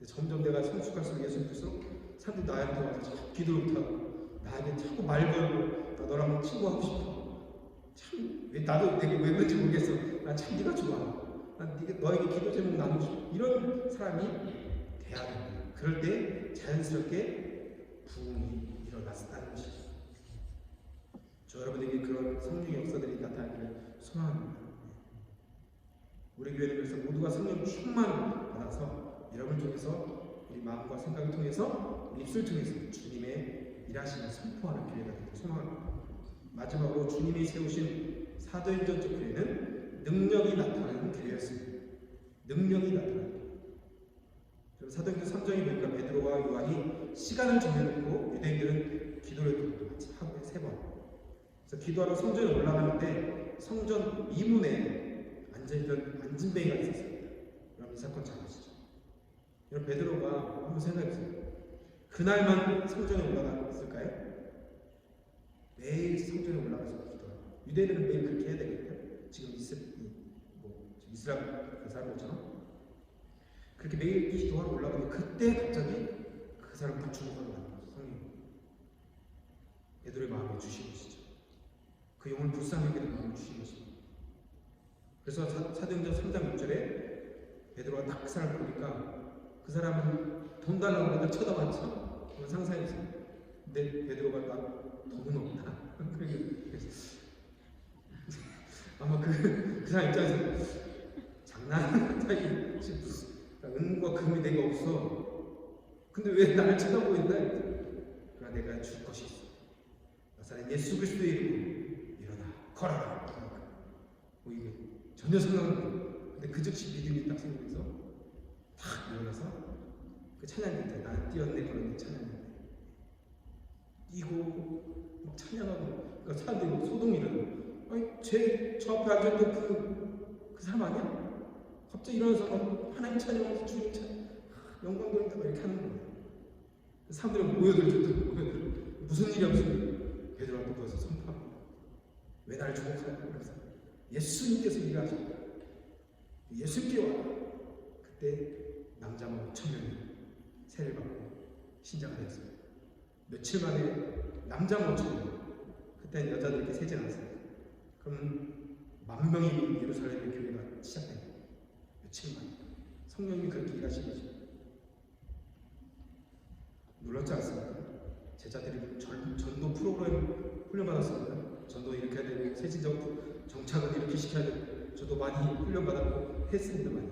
점점 내가 성숙할수록 예수 믿을수록 사람들이 나한테 와서 기도를 못하고 나에게 자꾸 말 걸고 나 너랑 친구하고 싶어. 참 나도 내가 왜 그런지 모르겠어. 난 참 네가 좋아. 난 너에게 기도 제목 나누고 싶어. 이런 사람이 돼야 됩니다. 그럴 때 자연스럽게 부흥이 일어났다는 것이죠. 저 여러분에게 그런 성령의 역사들이 나타나기를 소망합니다. 우리 교회는 그래서 모두가 성령 충만 받아서 여러분을 통해서 우리 마음과 생각을 통해서 우리 입술 통해서 주님의 일하시는 선포하는 교회가 되길 소망합니다. 마지막으로 주님이 세우신 사도행전적 교회는 능력이 나타나는 교회였습니다. 능력이 나타나는 교회. 사도행전 3장에 보니까 베드로와 요한이 시간을 정해놓고 유대인들은 기도를 드리고 하루에 3번. 그래서 기도하러 성전에 올라가는데 성전 이문에 앉아있던 안진뱅이가 있었습니다. 여러분 이 사건 잘 아시죠? 여러분 베드로가 한번 생각해보세요. 그날만 성전에 올라갔을까요? 매일 성전에 올라가서 기도하고 유대인들은 매일 그렇게 해야 되거든요. 지금 이슬람 그 사람들처럼 그렇게 매일 기도하러 올라가면 그때 갑자기 그 사람 다 주목하고 가는 거죠. 성령 베드로의 마음에 주신 것이죠. 그 영을 불쌍하게 된 마음을 주신 것입니다. 그래서 사도행전 3장 6절에 베드로가 딱 그 사람을 보니까 그 사람은 돈 달라고 그러다 쳐다봤죠. 그건 상상했어요. 근데 베드로가 나 돈은 없다. 아마 그 사람 입장에서 장난하기 은과 금이 내가 없어. 근데 왜 나를 쳐다보고 있나? 그러나 내가 줄 것이 있어. 나사렛 예수 그리스도의 이름으로 일어나 걸어라. 이게 전혀 생각은 없어요. 근데 그 즉시 믿음이 딱 생기면서 탁 일어나서 그 찬양 밑에 난 뛰었네 그런 찬양인데 뛰고 막 찬양하고 그러니까 사람들이 막 소동이 일어나고 아니 저 앞에 앉아있던 그 사람 아니야? 갑자기 일어나서 막 하나님 찬양하면서 주님 찬양 영광 돌린다 이렇게 하는 거예요. 사람들은 모여들죠. 무슨 일이 없으면 베드로가 또 거기서 선포합니다. 왜 나를 주목하냐? 그래서 예수님께서 일하셨다. 예수님께 와라. 그때 남자만 5,000명이 세례를 받고 신자가 되었습니다. 며칠 만에 남자만 5,000명. 그때는 여자들 이렇게 세지 않았습니다. 그럼 10,000명이 예루살렘의 교회가 시작됩니다. 며칠 만에 성령님이 그렇게 일하신 거죠. 놀랍지 않습니까? 제자들이 전도 프로그램 훈련받았습니다. 전도 이렇게 해야 되고 세진적 정착을 이렇게 시켜야 되고 저도 많이 훈련받았고 했습니다. 많이.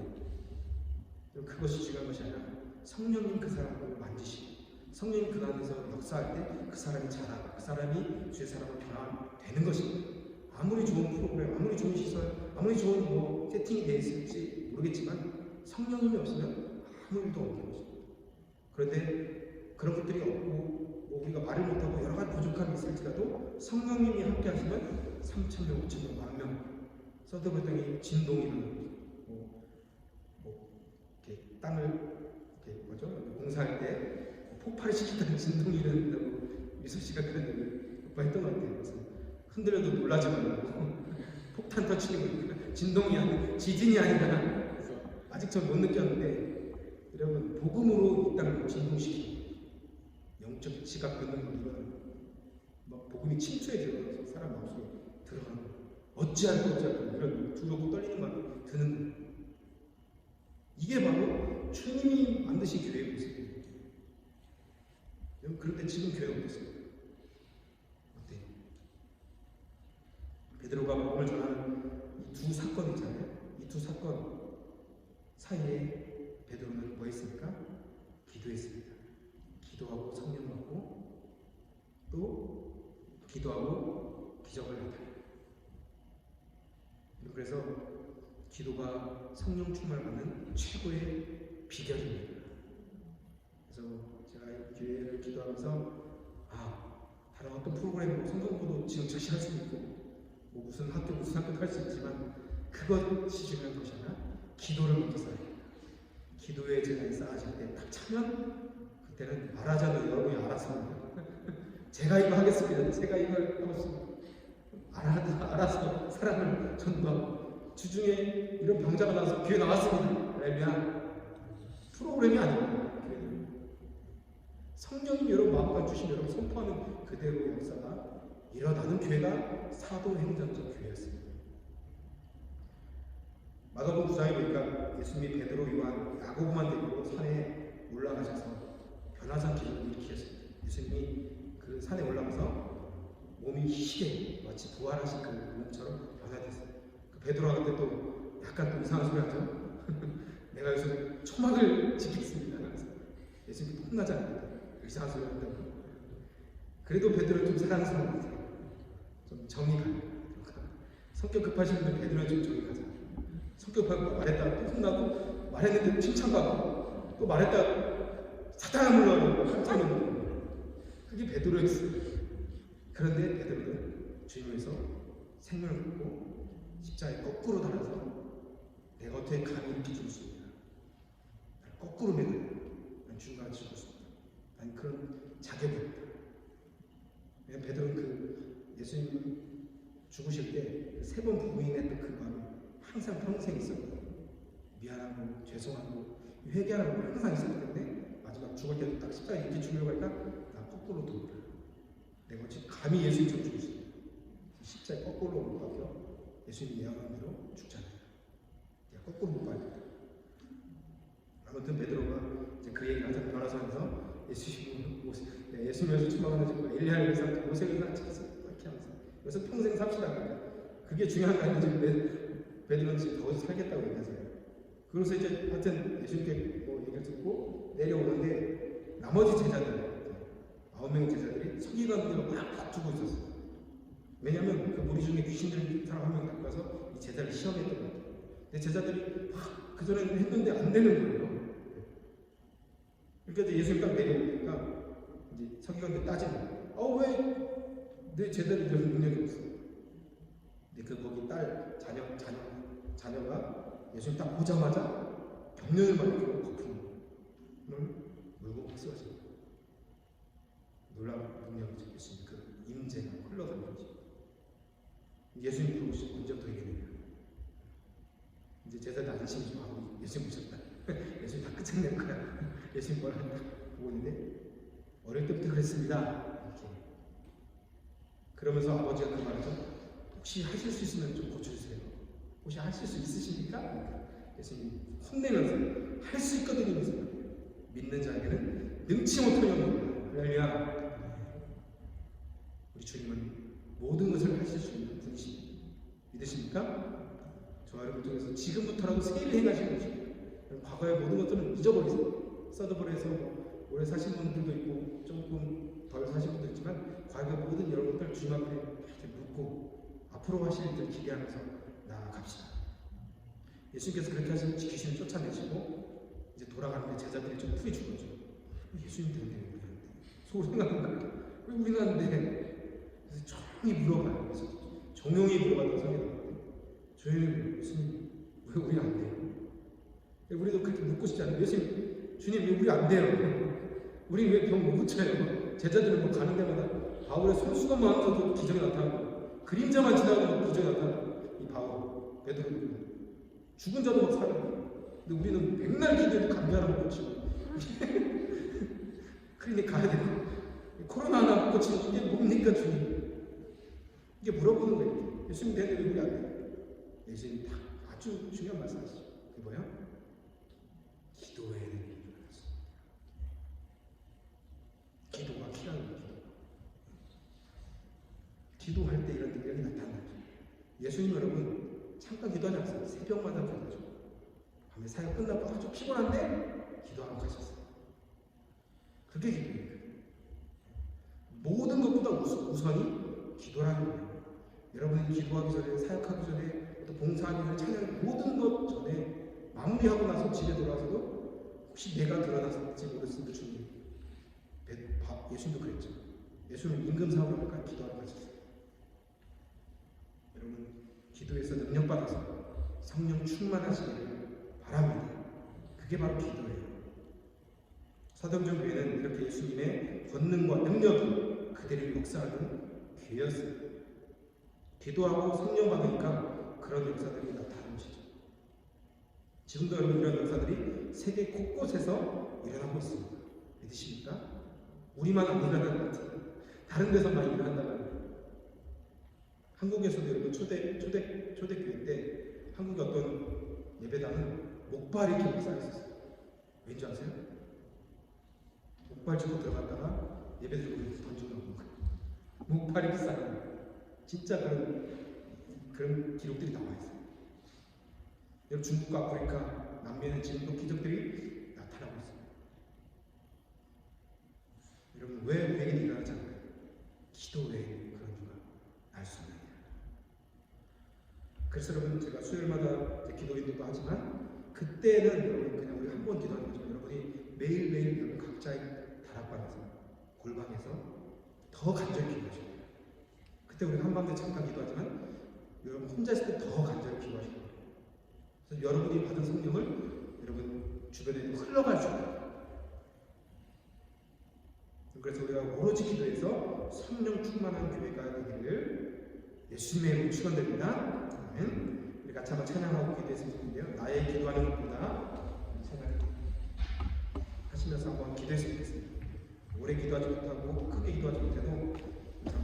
그것이 중요한 것이 아니라 성령님 그 사람을 만지시고 성령님 그 안에서 역사할 때 그 사람이 자라고 그 사람이 주의 사람으로 변화되는 것입니다. 아무리 좋은 프로그램, 아무리 좋은 시설, 아무리 좋은 세팅이 되어 있을지 모르겠지만 성령님이 없으면 아무 일도 없는 것입니다. 그런데 그런 것들이 없고 우리가 말을 못하고 여러 가지 부족함이 있을지라도 성령님이 함께 하시면 3,000명, 5,000명, 10,000명 서도벌당이 진동이 일어나고 이렇게 땅을 이렇게 공사할 때 폭발을 시키다는 진동이 일어난다고 미소 씨가 그런 얘기를 했던 것 같아요. 그래서 흔들려도 놀라지 말고 폭탄 터치는 진동이 아니라 지진이 아니라 그래서 아직 전 못 느꼈는데 여러분 복음으로 이 땅을 진동시키고 영적 지각 변동이 일어나는 막 복음이 침투에 들어가서 사람 마음속에 들어가는 어찌할까 이런 두렵고 떨리는 마음이 드는 거예요. 이게 바로 주님이 만드신 교회의 모습이에요. 그런데 지금 교회가 어떻습니까? 어때요? 베드로가 복음을 전하는 이 두 사건 있잖아요. 이 두 사건 사이에 베드로는 뭐 했습니까? 기도했습니다. 기도하고 성령 받고 또 기도하고 기적을 나타내요. 그래서 기도가 성령 충만을 받는 최고의 비결입니다. 그래서 제가 교회를 기도하면서 다른 어떤 프로그램 성경보도 지금 즉시 할 수 있고 무슨 학교도 할 수 있지만 그것이 중요한 것이 아니라 기도를 먼저 쌓아야 됩니다. 기도의 재단이 쌓아질 때 딱 차면 그때는 말하지 않아도 여러분이 알았습니다. 제가 이거 하겠습니다. 제가 이걸 하고 있습니다. 알아서 사람을 전도하고 주중에 이런 병자가 나와서 교회 나왔습니다. 할렐루야. 프로그램이 아닙니다. 성령님 여러분 마음과 주신 여러분 선포하는 그대로 역사가 일어나는 교회가 사도행전적 교회였습니다. 마가복음 9장에 보니까 예수님이 베드로, 요한, 야고보만 데리고 산에 올라가셔서 변화산 기적을 일으키셨습니다. 예수님이 그 산에 올라가서 몸이 희게 마치 부활하신 그 몸처럼 변화됐어요. 그 베드로가 그때 또 약간 또 이상한 소리 하죠. 내가 여기서 초막을 지키겠습니다. 그래서 예수님이 혼나지 않는다. 이상한 소리 한다고. 그래도 베드로 좀 사랑스러운 것 같아요. 좀 정이 가요. 성격 급하신 분들 베드로는 좀 정이 가죠. 성격 급하고 말했다가 또 혼나고 말했는데 칭찬받고 또 말했다가 사탄을 물러가고 깜짝 놀라고 그게 베드로였어요. 그런데 베드로는 주님에서 생명을 갖고 십자가에 거꾸로 달아서 내가 어떻게 감히 이렇게 죽을 수 있냐. 날 거꾸로 매달려. 난 중간에 죽을 수 없다. 난 그런 자격이 없다. 왜냐면 베드로는 그 예수님 죽으실 때 세 번 부인했던 그 마음이 항상 평생 있었거든요. 미안하고 죄송하고 회개하는 마음이 항상 있었기 때문에 마지막 죽을 때도 딱 십자가에 이렇게 죽으려고 하니까 나 거꾸로 돌아라. 내가 어찌 감히 예수님처럼 죽을 수 있냐. 십자가에 거꾸로 못 박혀 예수님이 예언한 대로 죽잖아요. 내가 거꾸로 못 박혀. 아무튼 베드로가 이제 그 얘기를 하자 변화선에서 예수님에서 추방하는 친구가 엘리야 의상, 모세 의상 찾았어. 이렇게 하면서 그래서 평생 삽시다. 그게 중요한 거 아니고 지금 베드로는 지금 거기서 살겠다고 얘기하세요. 그래서 이제 하여튼 예수님께 뭐 얘기를 듣고 내려오는데 나머지 제자들 9명의 제자들이 서기관들과 막 다투고 있었어요. 왜냐하면 그 무리 중에 귀신 들린 사람 한 명 갖고 와서 이 제자를 시험했던 것 같아요. 근데 제자들이 막 그전에는 했는데 안 되는 거예요. 그러니까 이제 예수님 딱 내려오니까 이제 서기관들 따지는 거예요. 왜 내 제자들이 이런 능력이 없어? 근데 그 거기 딸 자녀가 예수님 딱 보자마자 경련을 받고 거품을 물고 쓰러진 거예요. 놀라운 능력이죠. 예수님 그 임재가 흘러가는 거죠. 예수님 부르시고 언제부터 얘기했냐? 이제 제자들 안심이 좀 하고 예수님 오셨다. 예수님 다 끝장낼 거야. 예수님 뭘 한다 보고 있는데 어릴 때부터 그랬습니다. 이렇게. 그러면서 아버지가 그 말하죠. 혹시 하실 수 있으면 좀 고쳐주세요. 혹시 하실 수 있으십니까? 예수님 혼내면서 할 수 있거든요. 믿는 자에게는 능치 못할 영광입니다. 할렐루야. 우리 주님은 모든 것을 하실 수 있는 분이십니다. 믿으십니까? 저와 여러분 중에서 지금부터라도 새 일을 행하시는 것입니다. 과거의 모든 것들은 잊어버리세요. 서드버리에서 오래 사신 분들도 있고 조금 덜 사신 분도 있지만 과거의 모든 여러 것들 주님 앞에 묻고 앞으로 하실 일들 기대하면서 나아갑시다. 예수님께서 그렇게 하시면 귀신을 쫓아내시고 이제 돌아가는데 제자들이 좀 풀이 죽었죠. 예수님 때문에 우리한테 속으로 생각하는 거예요. 왜 우리가 하는데? 그래서 조용히 물어봐요. 그래서 정용히 물어봐도 성에 나오는데 조용히 예수님 왜 우리 안 돼요? 우리도 그렇게 묻고 싶지 않아요. 예수님 주님 왜 우리 안 돼요? 우리 왜 병 못 고쳐요? 제자들은 뭐 가는 데마다 바울의 손수건만 하면서도 기적이 나타나고 그림자만 지나가도 기적이 나타나고 이 바울 베드로는 죽은 자도 막 살아요. 근데 우리는 백날 기도해도 감기 못 고치고 그러니 가야 되고 코로나 하나 못 고치고 이게 뭡니까 주님? 이게 물어보는 거예요. 예수님 내가 왜 우리 안 돼요? 예수님 딱 아주 중요한 말씀하시죠. 그게 뭐야? 기도해야 되는 일이 많았습니다. 기도가 필요한 거예요. 기도할 때 이런 능력이 나타나죠. 예수님 여러분 잠깐 기도하지 않았어요. 새벽마다 기도하죠. 밤에 사역 끝나고 아주 피곤한데 기도하러 가셨어요. 그게 기도예요. 모든 것보다 우선이 기도라는 거예요. 여러분이 기도하기 전에 사역하기 전에 또 봉사하기 전에 찬양 모든 것 전에 마무리하고 나서 집에 돌아와서도 혹시 내가 드러났을지 모르겠는데 주님 예수님도 그랬죠. 예수님 임금사업을 할까 기도하러 가셨어요. 여러분 기도에서 능력받아서 성령 충만하시기를 바랍니다. 그게 바로 기도예요. 사도행전 교회는 이렇게 예수님의 권능과 능력이 그대를 역사하는 교회였어요. 기도하고 성령 받으니까 그런 역사들이 나타나는 것이죠. 지금도 여러분 이런 역사들이 세계 곳곳에서 일어나고 있습니다. 믿으십니까? 우리만 안 일어나는 것 같아요. 다른 데서만 일어난다면 한국에서도 여러분 초대교회 때 한국의 어떤 예배당은 목발이 이렇게 쌓여있었어요. 왠지 아세요? 목발 짚고 들어갔다가 예배 드리고 던지고 나오는 거예요. 목발이 이렇게 쌓여있는 거예요. 진짜 그런 기록들이 나와 있어요. 여러분 중국과 아프리카, 남미에는 지금도 기적들이 나타나고 있습니다. 여러분 왜 우리에게 일어나지 않나요? 기도 외에 그런 이유가 날 수 없느냐. 그래서 여러분 제가 수요일마다 이제 기도 인도도 하지만 그때는 여러분 그냥 우리 한 번 기도하는 거죠. 여러분이 매일매일 여러분 각자의 다락방에서 골방에서 더 간절히 기도하셔야 돼요. 그때 우리가 한밤에 잠깐 기도하지만 여러분 혼자 있을 때 더 간절히 기도하셔야 돼요. 그래서 여러분이 받은 성령을 여러분 주변에 흘러갈 수 있어요. 그래서 우리가 오로지 기도해서 성령 충만한 교회가 되기를 예수님의 이름으로 축원드립니다. 아멘. 우리 같이 한번 찬양하고 기도했으면 좋겠는데요. 나의 기도하는 것보다 찬양하시면서 한번 기도했으면 좋겠습니다. 오래 기도하지 못하고 크게 기도하지 못해도 잠시